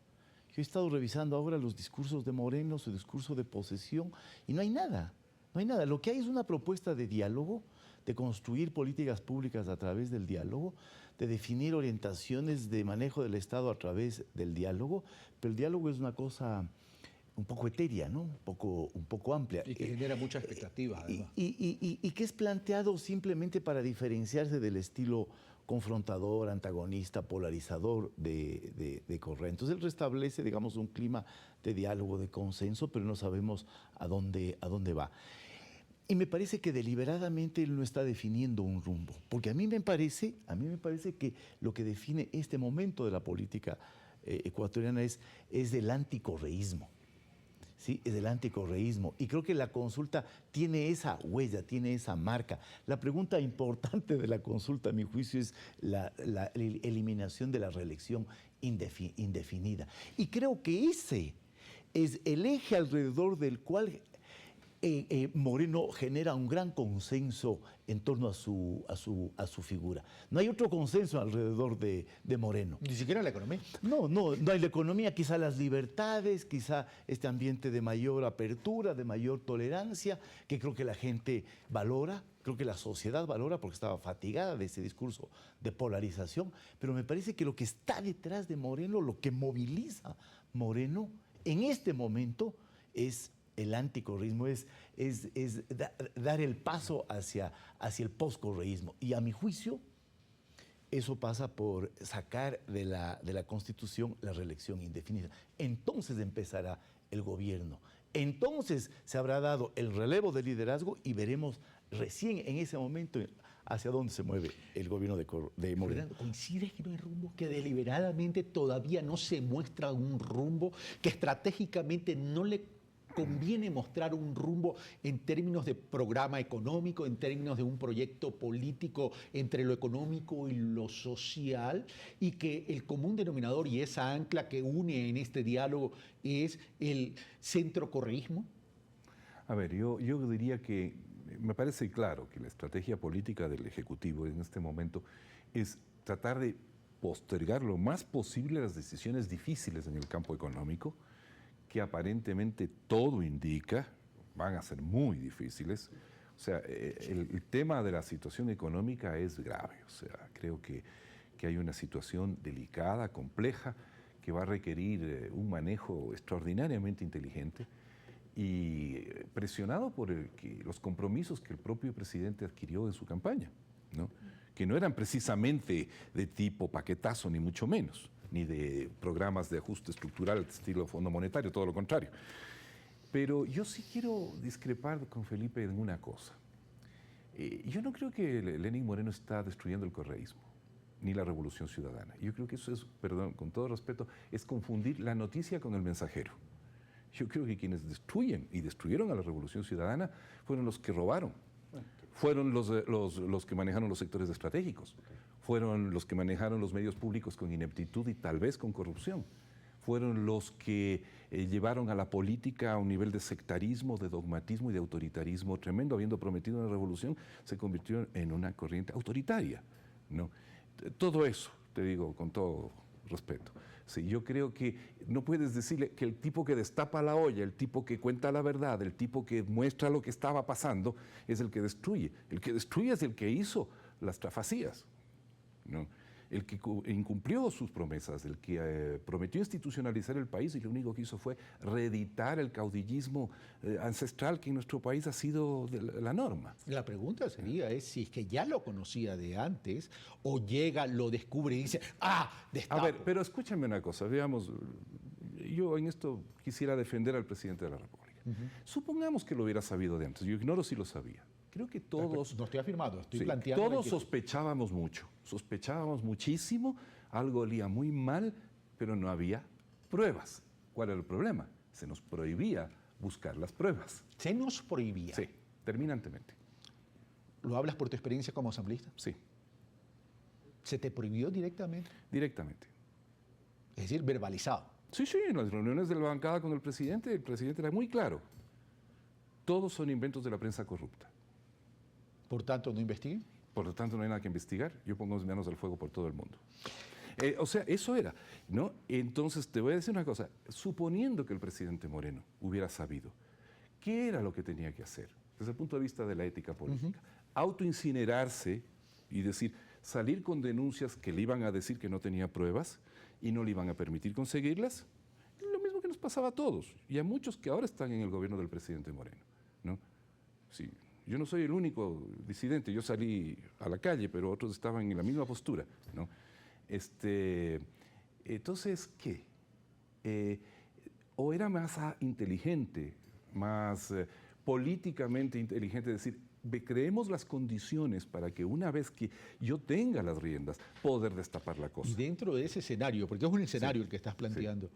Yo he estado revisando ahora los discursos de Moreno, su discurso de posesión, y no hay nada, no hay nada. Lo que hay es una propuesta de diálogo, de construir políticas públicas a través del diálogo, de definir orientaciones de manejo del Estado a través del diálogo, pero el diálogo es una cosa un poco etérea, ¿no? Un poco amplia. Y que genera mucha expectativa, además. Y que es planteado simplemente para diferenciarse del estilo confrontador, antagonista, polarizador de Correa. Entonces él restablece, digamos, un clima de diálogo, de consenso, pero no sabemos a dónde va. Y me parece que deliberadamente él no está definiendo un rumbo, porque a mí me parece que lo que define este momento de la política ecuatoriana es el anticorreísmo. Sí, es el anticorreísmo. Y creo que la consulta tiene esa huella, tiene esa marca. La pregunta importante de la consulta, a mi juicio, es la eliminación de la reelección indefinida. Y creo que ese es el eje alrededor del cual Moreno genera un gran consenso en torno a su figura. No hay otro consenso alrededor de Moreno. Ni siquiera la economía. No hay la economía, quizá las libertades, quizá este ambiente de mayor apertura, de mayor tolerancia, que creo que la gente valora, creo que la sociedad valora porque estaba fatigada de ese discurso de polarización, pero me parece que lo que está detrás de Moreno, lo que moviliza Moreno en este momento es el anticorreísmo, es dar el paso hacia el postcorreísmo. Y a mi juicio, eso pasa por sacar de la Constitución la reelección indefinida. Entonces empezará el gobierno. Entonces se habrá dado el relevo de liderazgo y veremos recién en ese momento hacia dónde se mueve el gobierno de Moreno. Fernando, ¿coincides que no hay rumbo? Que deliberadamente todavía no se muestra un rumbo, que estratégicamente no le conviene mostrar un rumbo en términos de programa económico, en términos de un proyecto político entre lo económico y lo social, y que el común denominador y esa ancla que une en este diálogo es el centrocorreísmo? A ver, yo diría que me parece claro que la estrategia política del Ejecutivo en este momento es tratar de postergar lo más posible las decisiones difíciles en el campo económico, que aparentemente todo indica van a ser muy difíciles. O sea, el tema de la situación económica es grave. O sea, creo que hay una situación delicada, compleja, que va a requerir un manejo extraordinariamente inteligente y presionado por los compromisos que el propio presidente adquirió en su campaña, ¿no? Que no eran precisamente de tipo paquetazo, ni mucho menos, ni de programas de ajuste estructural estilo Fondo Monetario, todo lo contrario. Pero yo sí quiero discrepar con Felipe en una cosa. Yo no creo que Lenín Moreno está destruyendo el correísmo, ni la Revolución Ciudadana. Yo creo que eso es, perdón, con todo respeto, es confundir la noticia con el mensajero. Yo creo que quienes destruyen y destruyeron a la Revolución Ciudadana fueron los que robaron, fueron los que manejaron los sectores estratégicos, fueron los que manejaron los medios públicos con ineptitud y tal vez con corrupción, fueron los que llevaron a la política a un nivel de sectarismo, de dogmatismo y de autoritarismo tremendo. Habiendo prometido una revolución, se convirtió en una corriente autoritaria, ¿no? Todo eso, te digo con todo respeto. Sí, yo creo que no puedes decirle que el tipo que destapa la olla, el tipo que cuenta la verdad, el tipo que muestra lo que estaba pasando, es el que destruye. El que destruye es el que hizo las trafacías, ¿no? El que incumplió sus promesas, el que prometió institucionalizar el país y lo único que hizo fue reeditar el caudillismo ancestral que en nuestro país ha sido la norma. La pregunta sería si es que ya lo conocía de antes o llega, lo descubre y dice, destapo. A ver, pero escúchame una cosa, digamos, yo en esto quisiera defender al presidente de la República. Supongamos que lo hubiera sabido de antes, yo ignoro si lo sabía. Creo que todos... No estoy afirmando, estoy planteando... Todos sospechábamos mucho, sospechábamos muchísimo, algo olía muy mal, pero no había pruebas. ¿Cuál era el problema? Se nos prohibía buscar las pruebas. ¿Se nos prohibía? Sí, terminantemente. ¿Lo hablas por tu experiencia como asambleísta? Sí. ¿Se te prohibió directamente? Directamente. Es decir, verbalizado. Sí, en las reuniones de la bancada con el presidente era muy claro. Todos son inventos de la prensa corrupta. Por tanto, ¿no investiguen? Por lo tanto, no hay nada que investigar. Yo pongo mis manos al fuego por todo el mundo. O sea, eso era, ¿no? Entonces, te voy a decir una cosa. Suponiendo que el presidente Moreno hubiera sabido qué era lo que tenía que hacer, desde el punto de vista de la ética política, autoincinerarse y decir, salir con denuncias que le iban a decir que no tenía pruebas y no le iban a permitir conseguirlas, lo mismo que nos pasaba a todos y a muchos que ahora están en el gobierno del presidente Moreno, ¿no? Sí, yo no soy el único disidente, yo salí a la calle, pero otros estaban en la misma postura, ¿no? Entonces, ¿qué? O era más inteligente, más políticamente inteligente, decir, creemos las condiciones para que una vez que yo tenga las riendas, poder destapar la cosa. Y dentro de ese escenario, porque es un escenario Sí, el que estás planteando,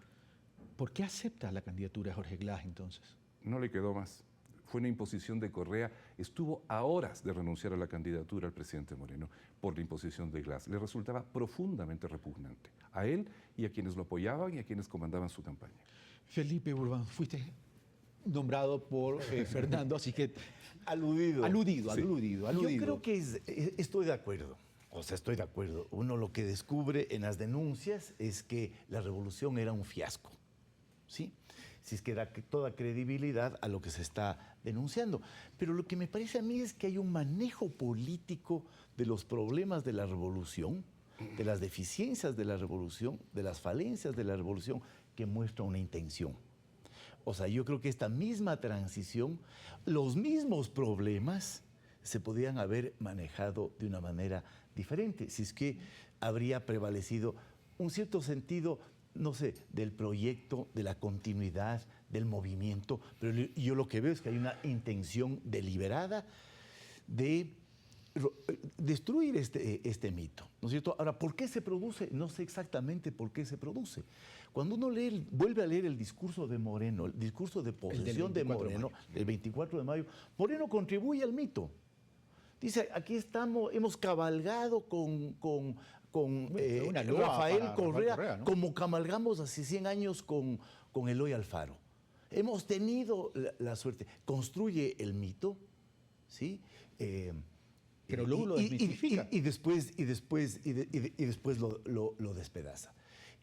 ¿por qué acepta la candidatura de Jorge Glass entonces? No le quedó más. Fue una imposición de Correa. Estuvo a horas de renunciar a la candidatura al presidente Moreno por la imposición de Glass. Le resultaba profundamente repugnante a él y a quienes lo apoyaban y a quienes comandaban su campaña. Felipe Urbán, fuiste nombrado por Fernando, así que Aludido. aludido. Yo creo que estoy de acuerdo. O sea, estoy de acuerdo. Uno lo que descubre en las denuncias es que la revolución era un fiasco. ¿Sí? Si es que da toda credibilidad a lo que se está denunciando. Pero lo que me parece a mí es que hay un manejo político de los problemas de la revolución, de las deficiencias de la revolución, de las falencias de la revolución, que muestra una intención. O sea, yo creo que esta misma transición, los mismos problemas se podían haber manejado de una manera diferente, si es que habría prevalecido un cierto sentido, no sé, del proyecto, de la continuidad, del movimiento, pero yo lo que veo es que hay una intención deliberada de destruir este mito, ¿no es cierto? Ahora, ¿por qué se produce? No sé exactamente por qué se produce. Cuando uno vuelve a leer el discurso de Moreno, el discurso de posesión de Moreno, del 24 de mayo, Moreno contribuye al mito. Dice, aquí estamos, hemos cabalgado con Rafael Correa, ¿no? Como cabalgamos hace 100 años con Eloy Alfaro. Hemos tenido la suerte. Construye el mito, ¿sí? Pero luego lo desmitifica. Y después lo despedaza.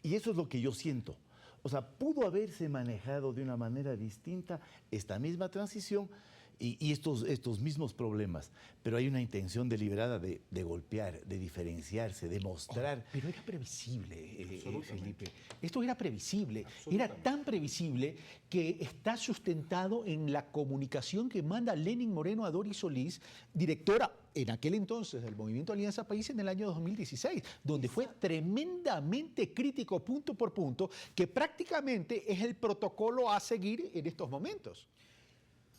Y eso es lo que yo siento. O sea, pudo haberse manejado de una manera distinta esta misma transición y estos mismos problemas, pero hay una intención deliberada de golpear, de diferenciarse, de mostrar. Pero era previsible, Felipe. Esto era previsible. Era tan previsible que está sustentado en la comunicación que manda Lenin Moreno a Doris Solís, directora en aquel entonces del Movimiento Alianza País en el año 2016, donde fue tremendamente crítico punto por punto, que prácticamente es el protocolo a seguir en estos momentos.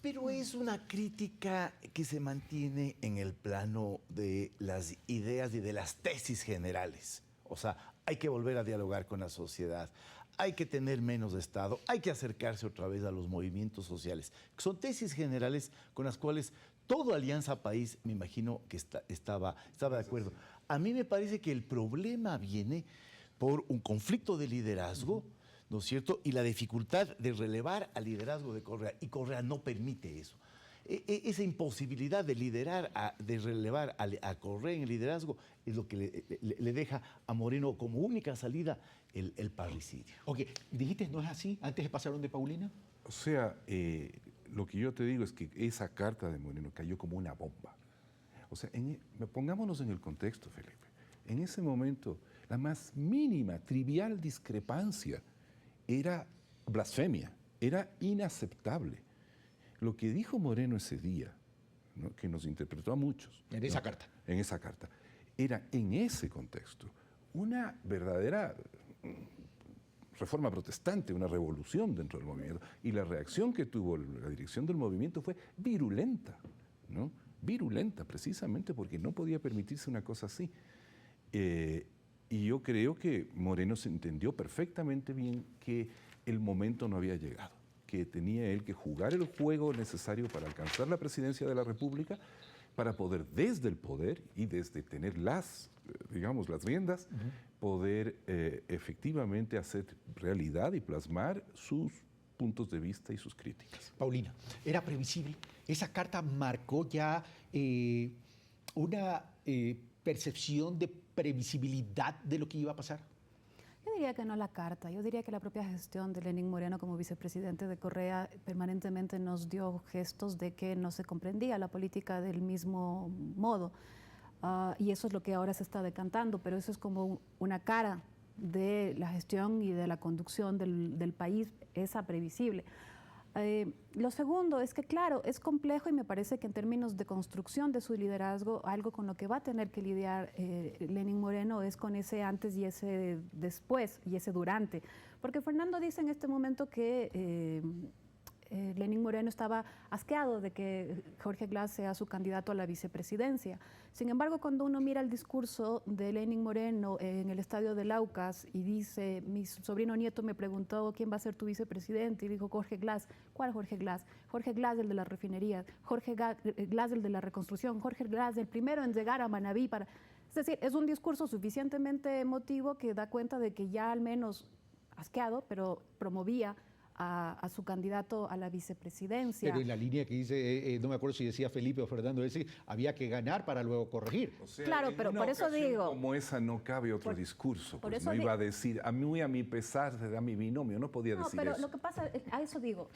Pero es una crítica que se mantiene en el plano de las ideas y de las tesis generales. O sea, hay que volver a dialogar con la sociedad, hay que tener menos Estado, hay que acercarse otra vez a los movimientos sociales. Son tesis generales con las cuales toda Alianza País, me imagino que estaba de acuerdo. A mí me parece que el problema viene por un conflicto de liderazgo, ¿no es cierto? Y la dificultad de relevar al liderazgo de Correa. Y Correa no permite eso. Esa imposibilidad de liderar, de relevar a Correa en el liderazgo, es lo que le deja a Moreno como única salida el parricidio. Ok, dijiste, ¿no es así? Antes de pasar donde Paulina. O sea, lo que yo te digo es que esa carta de Moreno cayó como una bomba. O sea, pongámonos en el contexto, Felipe. En ese momento, la más mínima, trivial discrepancia era blasfemia, era inaceptable. Lo que dijo Moreno ese día, ¿no?, que nos interpretó a muchos. En esa carta. En esa carta. Era en ese contexto una verdadera reforma protestante, una revolución dentro del movimiento. Y la reacción que tuvo la dirección del movimiento fue virulenta, ¿no? Virulenta, precisamente porque no podía permitirse una cosa así. Y yo creo que Moreno se entendió perfectamente bien que el momento no había llegado, que tenía él que jugar el juego necesario para alcanzar la presidencia de la República, para poder desde el poder y desde tener las riendas, poder efectivamente hacer realidad y plasmar sus puntos de vista y sus críticas. Paulina, era previsible. Esa carta marcó ya una percepción de previsibilidad de lo que iba a pasar. Yo diría que no la carta, yo diría que la propia gestión de Lenín Moreno como vicepresidente de Correa permanentemente nos dio gestos de que no se comprendía la política del mismo modo. Y eso es lo que ahora se está decantando, pero eso es como una cara de la gestión y de la conducción del país, esa previsible. Lo segundo es que, claro, es complejo y me parece que en términos de construcción de su liderazgo, algo con lo que va a tener que lidiar Lenín Moreno es con ese antes y ese después y ese durante. Porque Fernando dice en este momento que Lenín Moreno estaba asqueado de que Jorge Glass sea su candidato a la vicepresidencia. Sin embargo, cuando uno mira el discurso de Lenín Moreno en el estadio de Laucas y dice, mi sobrino nieto me preguntó quién va a ser tu vicepresidente y dijo Jorge Glass. ¿Cuál Jorge Glass? Jorge Glass, el de las refinerías, Jorge Glass, el de la reconstrucción, Jorge Glass, el primero en llegar a Manabí para... Es decir, es un discurso suficientemente emotivo que da cuenta de que ya al menos asqueado, pero promovía a su candidato a la vicepresidencia. Pero en la línea que dice, no me acuerdo si decía Felipe o Fernando, había que ganar para luego corregir. O sea, claro, pero por eso digo... Como esa no cabe otro discurso. Pues no iba a decir, a mi pesar se da mi binomio, no podía decir eso. No, pero lo que pasa, a eso digo,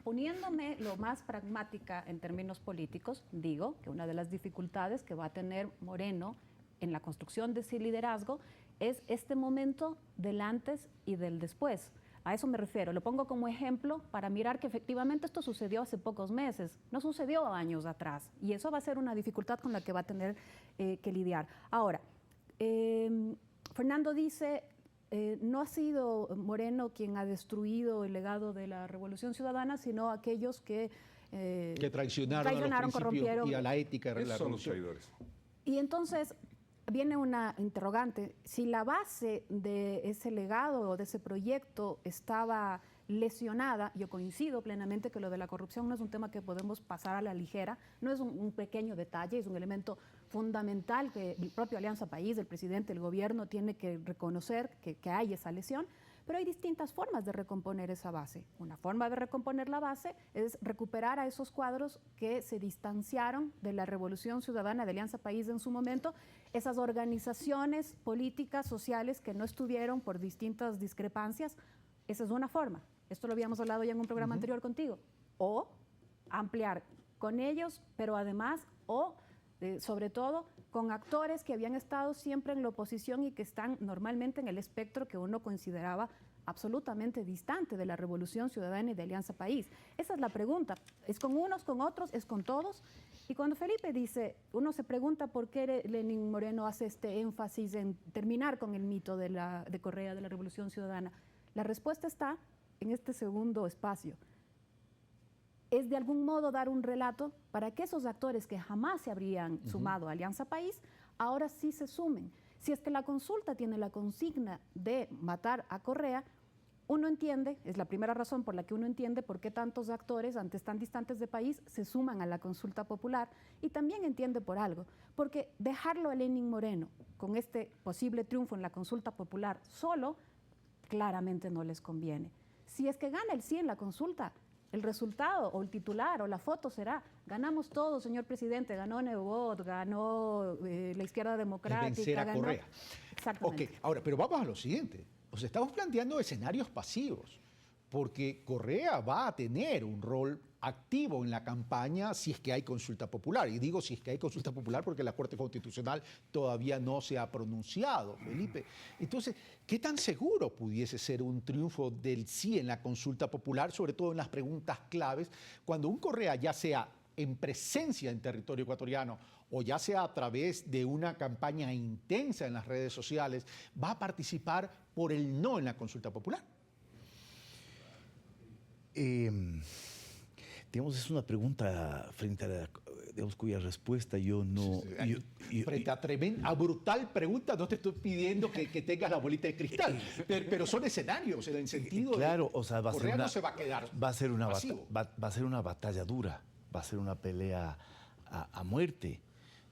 poniéndome lo más pragmática en términos políticos, digo que una de las dificultades que va a tener Moreno en la construcción de ese liderazgo es este momento del antes y del después. A eso me refiero, lo pongo como ejemplo para mirar que efectivamente esto sucedió hace pocos meses, no sucedió años atrás, y eso va a ser una dificultad con la que va a tener que lidiar. Ahora, Fernando dice, no ha sido Moreno quien ha destruido el legado de la Revolución Ciudadana, sino aquellos que traicionaron a los corrompieron y a la ética de la son los revolución. traidores. Y entonces viene una interrogante. Si la base de ese legado o de ese proyecto estaba lesionada, yo coincido plenamente que lo de la corrupción no es un tema que podemos pasar a la ligera, no es un pequeño detalle, es un elemento fundamental que el propio Alianza País, el presidente, el gobierno tiene que reconocer que hay esa lesión. Pero hay distintas formas de recomponer esa base. Una forma de recomponer la base es recuperar a esos cuadros que se distanciaron de la Revolución Ciudadana de Alianza País en su momento, esas organizaciones políticas, sociales que no estuvieron por distintas discrepancias. Esa es una forma. Esto lo habíamos hablado ya en un programa anterior contigo. O ampliar con ellos, pero además, sobre todo, con actores que habían estado siempre en la oposición y que están normalmente en el espectro que uno consideraba absolutamente distante de la Revolución Ciudadana y de Alianza País. Esa es la pregunta. ¿Es con unos, con otros, es con todos? Y cuando Felipe dice, uno se pregunta por qué Lenín Moreno hace este énfasis en terminar con el mito de Correa de la Revolución Ciudadana, la respuesta está en este segundo espacio. Es de algún modo dar un relato para que esos actores que jamás se habrían sumado a Alianza País, ahora sí se sumen. Si es que la consulta tiene la consigna de matar a Correa, uno entiende, es la primera razón por la que uno entiende por qué tantos actores, antes tan distantes de país, se suman a la consulta popular, y también entiende por algo, porque dejarlo a Lenín Moreno con este posible triunfo en la consulta popular solo, claramente no les conviene. Si es que gana el sí en la consulta, el resultado o el titular o la foto será, ganamos todos, señor presidente, ganó Nebot, ganó la izquierda democrática. Vencer a Correa. Exactamente. Ok, ahora, pero vamos a lo siguiente. O sea, estamos planteando escenarios pasivos, porque Correa va a tener un rol activo en la campaña si es que hay consulta popular. Y digo si es que hay consulta popular porque la Corte Constitucional todavía no se ha pronunciado, Felipe. Entonces, ¿qué tan seguro pudiese ser un triunfo del sí en la consulta popular, sobre todo en las preguntas claves, cuando un Correa, ya sea en presencia en territorio ecuatoriano o ya sea a través de una campaña intensa en las redes sociales, va a participar por el no en la consulta popular? Digamos, es una pregunta frente a la, digamos, cuya respuesta yo no... Frente a brutal pregunta, no te estoy pidiendo que tengas la bolita de cristal, pero son escenarios en el sentido claro, de... o sea, Correa no se va a quedar va a ser una pasivo. va a ser una batalla dura, va a ser una pelea a muerte,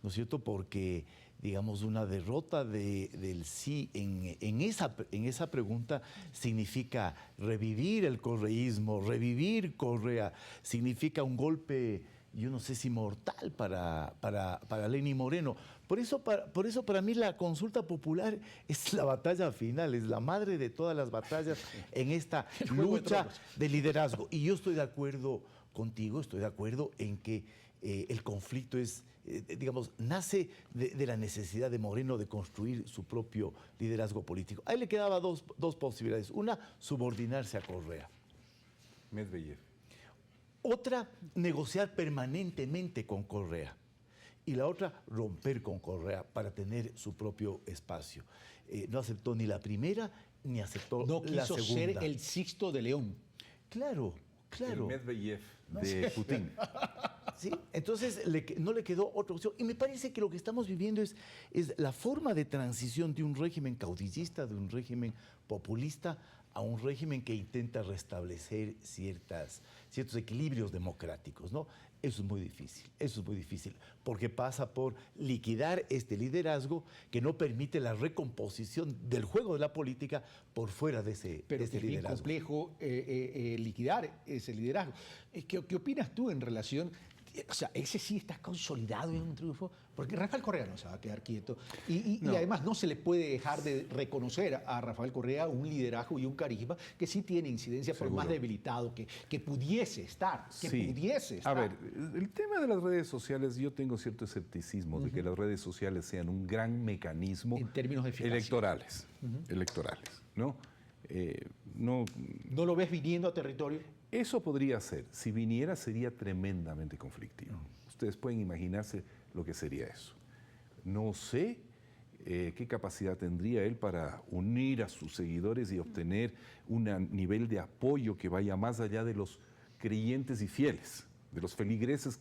¿no es cierto? Porque, digamos, una derrota del sí en esa pregunta significa revivir el correísmo, revivir Correa, significa un golpe, yo no sé si mortal para Lenín Moreno. Por eso para mí la consulta popular es la batalla final, es la madre de todas las batallas en esta lucha de liderazgo. Y yo estoy de acuerdo contigo, estoy de acuerdo en que el conflicto es, digamos, nace de la necesidad de Moreno de construir su propio liderazgo político. A él le quedaba dos posibilidades. Una, subordinarse a Correa. Medvedev. Otra, negociar permanentemente con Correa. Y la otra, romper con Correa para tener su propio espacio. No aceptó ni la primera ni aceptó la segunda. No quiso ser el Sixto de León. Claro. El Medvedev de Putin. ¿Sí? Entonces no le quedó otra opción. Y me parece que lo que estamos viviendo es la forma de transición de un régimen caudillista, de un régimen populista, a un régimen que intenta restablecer ciertos equilibrios democráticos, ¿no? Eso es muy difícil, porque pasa por liquidar este liderazgo que no permite la recomposición del juego de la política por fuera de ese Pero liderazgo. es bien complejo liquidar ese liderazgo. ¿Qué opinas tú en relación? O sea, ese sí está consolidado en un triunfo, porque Rafael Correa no se va a quedar quieto. Y además no se le puede dejar de reconocer a Rafael Correa un liderazgo y un carisma que sí tiene incidencia, por más debilitado que pudiese estar. A ver, el tema de las redes sociales, yo tengo cierto escepticismo de que las redes sociales sean un gran mecanismo en términos de eficacia. electorales, ¿no? ¿No lo ves viniendo a territorio? Eso podría ser. Si viniera, sería tremendamente conflictivo. Ustedes pueden imaginarse lo que sería eso. No sé qué capacidad tendría él para unir a sus seguidores y obtener un nivel de apoyo que vaya más allá de los creyentes y fieles, de los feligreses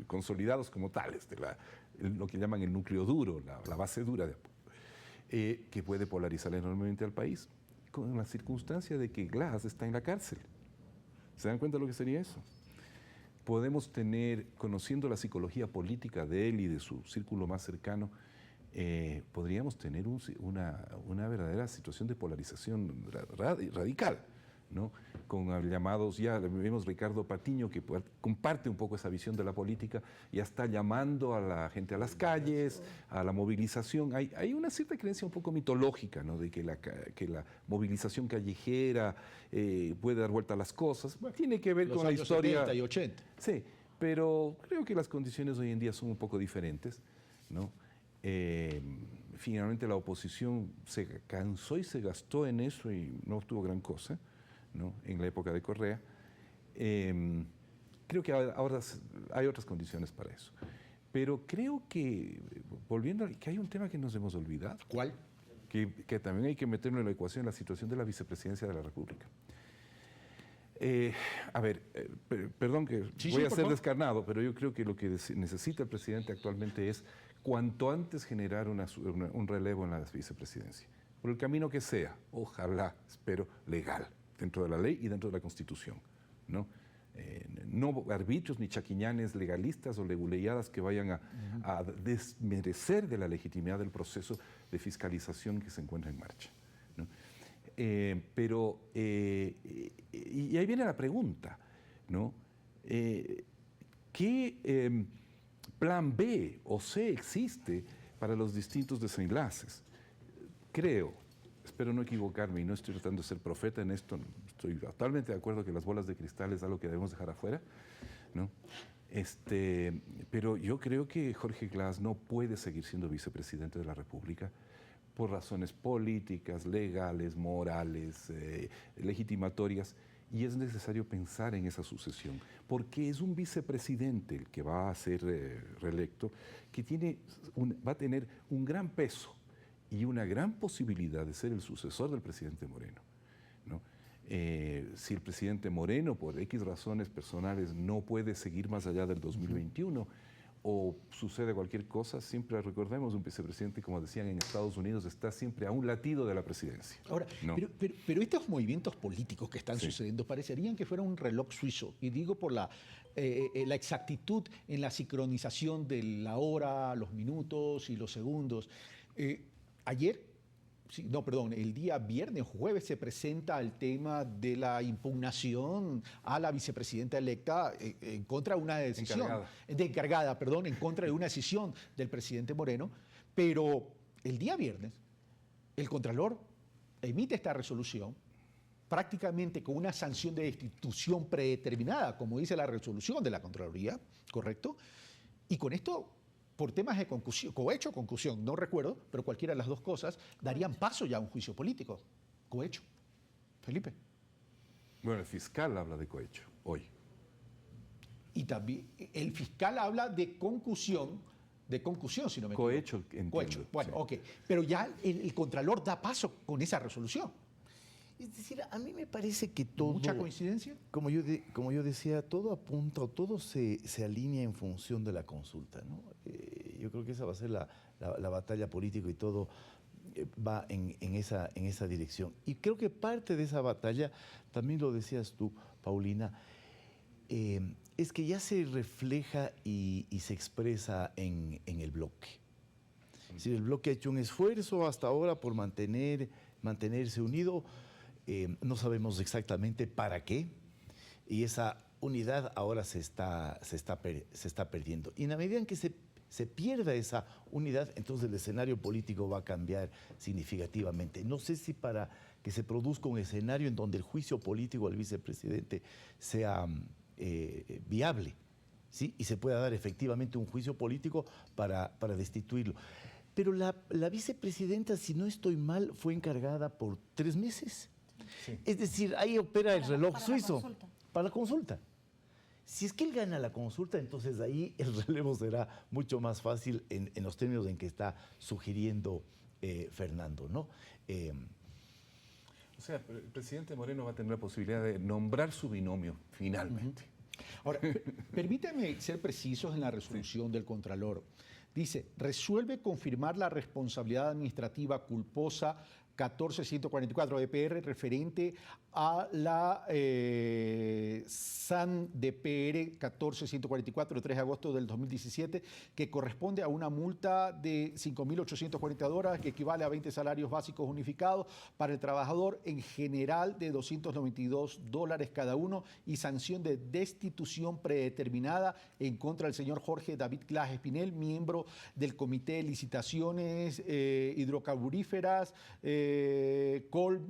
consolidados como tales, de lo que llaman el núcleo duro, la base dura de apoyo, que puede polarizar enormemente al país, con la circunstancia de que Glass está en la cárcel. ¿Se dan cuenta de lo que sería eso? Podemos tener, conociendo la psicología política de él y de su círculo más cercano, podríamos tener una verdadera situación de polarización radical, ¿no? Con llamados, ya vemos Ricardo Patiño, que comparte un poco esa visión de la política, ya está llamando a la gente a las calles, a la movilización. Hay una cierta creencia un poco mitológica, ¿no? De que la movilización callejera puede dar vuelta a las cosas. Tiene que ver con la historia. 70 y 80. Sí, pero creo que las condiciones hoy en día son un poco diferentes, ¿no? Finalmente la oposición se cansó y se gastó en eso y no obtuvo gran cosa, ¿no? En la época de Correa. Creo que ahora hay otras condiciones para eso. Pero creo que, volviendo que hay un tema que nos hemos olvidado. ¿Cuál? Que también hay que meterlo en la ecuación, la situación de la vicepresidencia de la República. Perdón que voy a ser descarnado, pero yo creo que lo que necesita el presidente actualmente es cuanto antes generar un relevo en la vicepresidencia. Por el camino que sea, ojalá, espero, legal, dentro de la ley y dentro de la Constitución, ¿no? No arbitrios ni chaquiñanes legalistas o leguleyadas que vayan a desmerecer de la legitimidad del proceso de fiscalización que se encuentra en marcha, ¿no? Y ahí viene la pregunta, ¿no? ¿Qué plan B o C existe para los distintos desenlaces? Creo, espero no equivocarme y no estoy tratando de ser profeta en esto, estoy totalmente de acuerdo que las bolas de cristal es algo que debemos dejar afuera, ¿no? Pero yo creo que Jorge Glass no puede seguir siendo vicepresidente de la República por razones políticas, legales, morales, legitimatorias, y es necesario pensar en esa sucesión, porque es un vicepresidente el que va a ser reelecto, que va a tener un gran peso y una gran posibilidad de ser el sucesor del presidente Moreno, ¿no? Si el presidente Moreno, por X razones personales, no puede seguir más allá del 2021, o sucede cualquier cosa, siempre recordemos, un vicepresidente, como decían en Estados Unidos, está siempre a un latido de la presidencia. Ahora, ¿no? pero estos movimientos políticos que están sucediendo parecerían que fuera un reloj suizo, y digo por la exactitud en la sincronización de la hora, los minutos y los segundos. El día viernes, jueves, se presenta el tema de la impugnación a la vicepresidenta electa en contra de una decisión, en contra de una decisión del presidente Moreno, Pero el día viernes, el Contralor emite esta resolución prácticamente con una sanción de destitución predeterminada, como dice la resolución de la Contraloría, ¿correcto? Y con esto, por temas de concusión, cohecho o concusión, no recuerdo, pero cualquiera de las dos cosas, darían paso ya a un juicio político. Cohecho. Felipe. Bueno, el fiscal habla de cohecho hoy. Y también el fiscal habla de concusión, si no me equivoco. Cohecho, entiendo. Cohecho. Bueno, sí. ok. Pero ya el Contralor da paso con esa resolución. Es decir, a mí me parece que todo... ¿Mucha coincidencia? Como yo decía, todo apunta o todo se alinea en función de la consulta, ¿no? Yo creo que esa va a ser la batalla política y todo va en esa dirección. Y creo que parte de esa batalla, también lo decías tú, Paulina, es que ya se refleja y se expresa en el bloque. Es decir, el bloque ha hecho un esfuerzo hasta ahora por mantenerse unido. No sabemos exactamente para qué, y esa unidad ahora se está perdiendo. Y en la medida en que se pierda esa unidad, entonces el escenario político va a cambiar significativamente. No sé si para que se produzca un escenario en donde el juicio político al vicepresidente sea viable, ¿sí? Y se pueda dar efectivamente un juicio político para destituirlo. Pero la vicepresidenta, si no estoy mal, fue encargada por 3 meses. Sí. Es decir, ahí opera el reloj suizo para la consulta. Si es que él gana la consulta, entonces ahí el relevo será mucho más fácil en los términos en que está sugiriendo Fernando, ¿no? O sea, el presidente Moreno va a tener la posibilidad de nombrar su binomio finalmente. Ahora, permítame ser precisos en la resolución del Contralor. Dice, resuelve confirmar la responsabilidad administrativa culposa 14144 EPR referente a la SAN DPR 14144 de 3 de agosto del 2017, que corresponde a una multa de $5.840 que equivale a 20 salarios básicos unificados para el trabajador en general de $292 cada uno y sanción de destitución predeterminada en contra del señor Jorge David Claes Espinel, miembro del Comité de Licitaciones Hidrocarburíferas,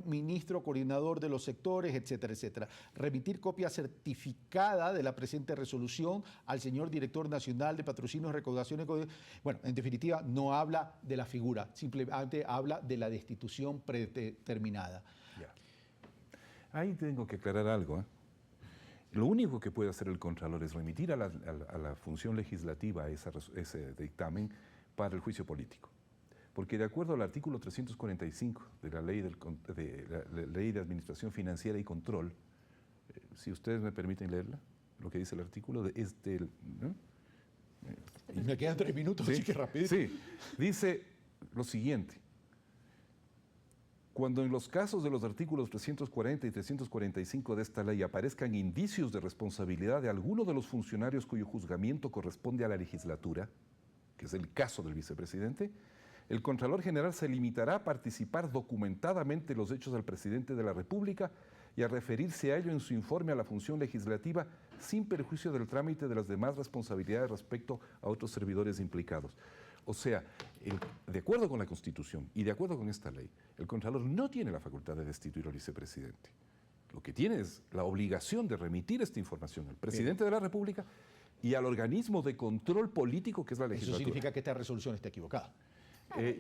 ministro coordinador de los sectores, etcétera, etcétera. Remitir copia certificada de la presente resolución al señor director nacional de patrocinios, recaudaciones. Bueno, en definitiva, no habla de la figura, simplemente habla de la destitución predeterminada. Ya. Ahí tengo que aclarar algo, ¿eh? Lo único que puede hacer el Contralor es remitir a la función legislativa ese dictamen para el juicio político. Porque de acuerdo al artículo 345 de la Ley de Administración Financiera y Control, si ustedes me permiten leerla, lo que dice el artículo, ¿no? Me quedan 3 minutos, ¿sí? Así que rápido. Sí, dice lo siguiente. Cuando en los casos de los artículos 340 y 345 de esta ley aparezcan indicios de responsabilidad de alguno de los funcionarios cuyo juzgamiento corresponde a la legislatura, que es el caso del vicepresidente, el Contralor General se limitará a participar documentadamente los hechos al presidente de la República y a referirse a ello en su informe a la función legislativa sin perjuicio del trámite de las demás responsabilidades respecto a otros servidores implicados. O sea, de acuerdo con la Constitución y de acuerdo con esta ley, el Contralor no tiene la facultad de destituir al vicepresidente. Lo que tiene es la obligación de remitir esta información al presidente de la República y al organismo de control político que es la legislatura. Eso significa que esta resolución está equivocada.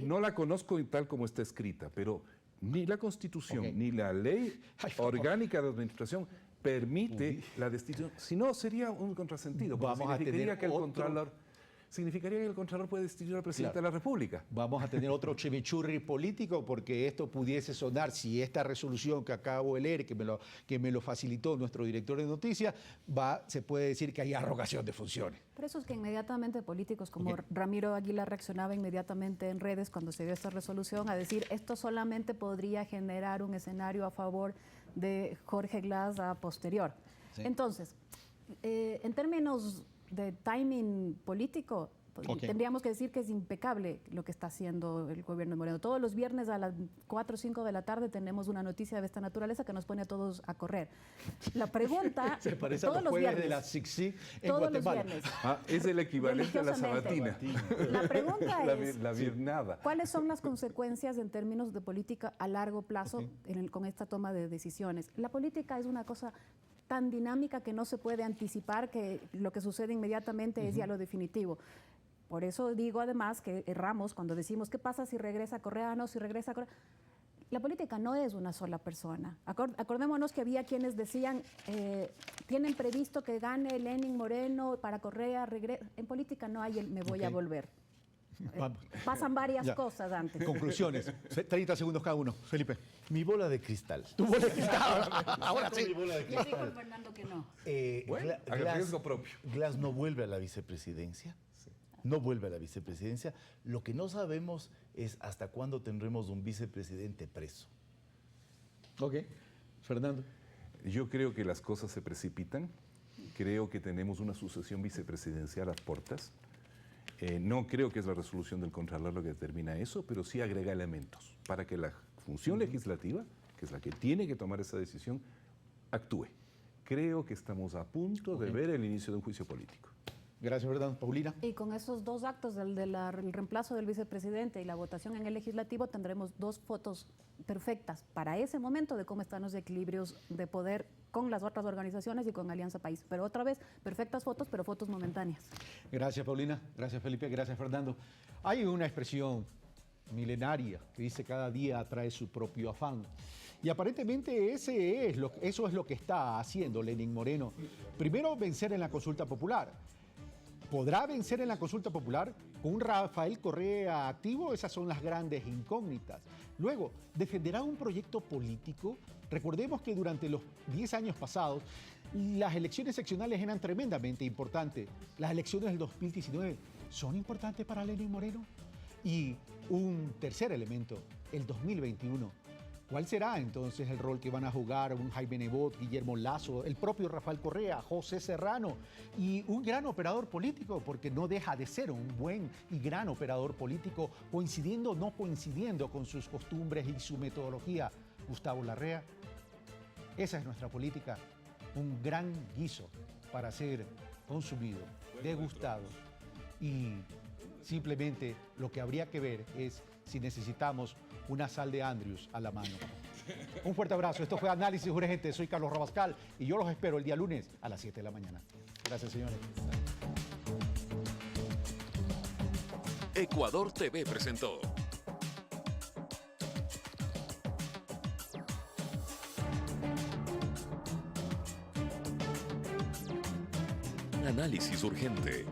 No la conozco tal como está escrita, pero ni la Constitución ni la ley orgánica de administración permite la destitución. Si no, sería un contrasentido. Significaría que el Contralor puede destituir al presidente de la República. Vamos a tener otro chimichurri político porque esto pudiese sonar, si esta resolución que acabo de leer, que me lo facilitó nuestro director de noticias, se puede decir que hay arrogación de funciones. Por eso es que inmediatamente políticos como Ramiro Águila reaccionaba inmediatamente en redes cuando se dio esta resolución a decir esto solamente podría generar un escenario a favor de Jorge Glass a posterior. Sí. Entonces, en términos de timing político, Ok. Tendríamos que decir que es impecable lo que está haciendo el gobierno de Moreno. Todos los viernes a las 4 o 5 de la tarde tenemos una noticia de esta naturaleza que nos pone a todos a correr. La pregunta... Se parece a todos los jueves de viernes, la SICSI en todos Guatemala. los viernes. Es el equivalente a la sabatina. La pregunta La es, la viernada. ¿cuáles son las consecuencias en términos de política a largo plazo con esta toma de decisiones? La política es una cosa tan dinámica que no se puede anticipar, que lo que sucede inmediatamente es ya lo definitivo. Por eso digo además que erramos cuando decimos, ¿qué pasa si regresa Correa? No, si regresa Correa. La política no es una sola persona. Acordémonos que había quienes decían, tienen previsto que gane Lenín Moreno para Correa, en política no hay el me voy a volver. Pasan varias cosas antes. Conclusiones. 30 segundos cada uno. Felipe. Mi bola de cristal. Tu bola de cristal. Ahora sí. Mi bola de Le dijo cristal. Fernando que no. Bueno, a riesgo propio. Glass no vuelve a la vicepresidencia. No vuelve a la vicepresidencia. Lo que no sabemos es hasta cuándo tendremos un vicepresidente preso. Ok. Fernando. Yo creo que las cosas se precipitan. Creo que tenemos una sucesión vicepresidencial a puertas. No creo que es la resolución del Contralor lo que determina eso, pero sí agrega elementos para que la función legislativa, que es la que tiene que tomar esa decisión, actúe. Creo que estamos a punto de ver el inicio de un juicio político. Gracias, Fernando. Paulina. Y con esos dos actos, el reemplazo del vicepresidente y la votación en el legislativo, tendremos dos fotos perfectas para ese momento de cómo están los equilibrios de poder con las otras organizaciones y con Alianza País. Pero otra vez, perfectas fotos, pero fotos momentáneas. Gracias, Paulina. Gracias, Felipe. Gracias, Fernando. Hay una expresión milenaria que dice cada día trae su propio afán. Y aparentemente eso es lo que está haciendo Lenín Moreno. Primero, vencer en la consulta popular. ¿Podrá vencer en la consulta popular con un Rafael Correa activo? Esas son las grandes incógnitas. Luego, ¿defenderá un proyecto político? Recordemos que durante los 10 años pasados, las elecciones seccionales eran tremendamente importantes. Las elecciones del 2019 son importantes para Lenín Moreno. Y un tercer elemento, el 2021. ¿Cuál será entonces el rol que van a jugar un Jaime Nebot, Guillermo Lasso, el propio Rafael Correa, José Serrano y un gran operador político, porque no deja de ser un buen y gran operador político, coincidiendo o no coincidiendo con sus costumbres y su metodología, Gustavo Larrea? Esa es nuestra política, un gran guiso para ser consumido, degustado, y simplemente lo que habría que ver es si necesitamos una sal de Andrews a la mano. Un fuerte abrazo. Esto fue Análisis Urgente. Soy Carlos Rabascal y yo los espero el día lunes a las 7 de la mañana. Gracias, señores. Ecuador TV presentó Análisis Urgente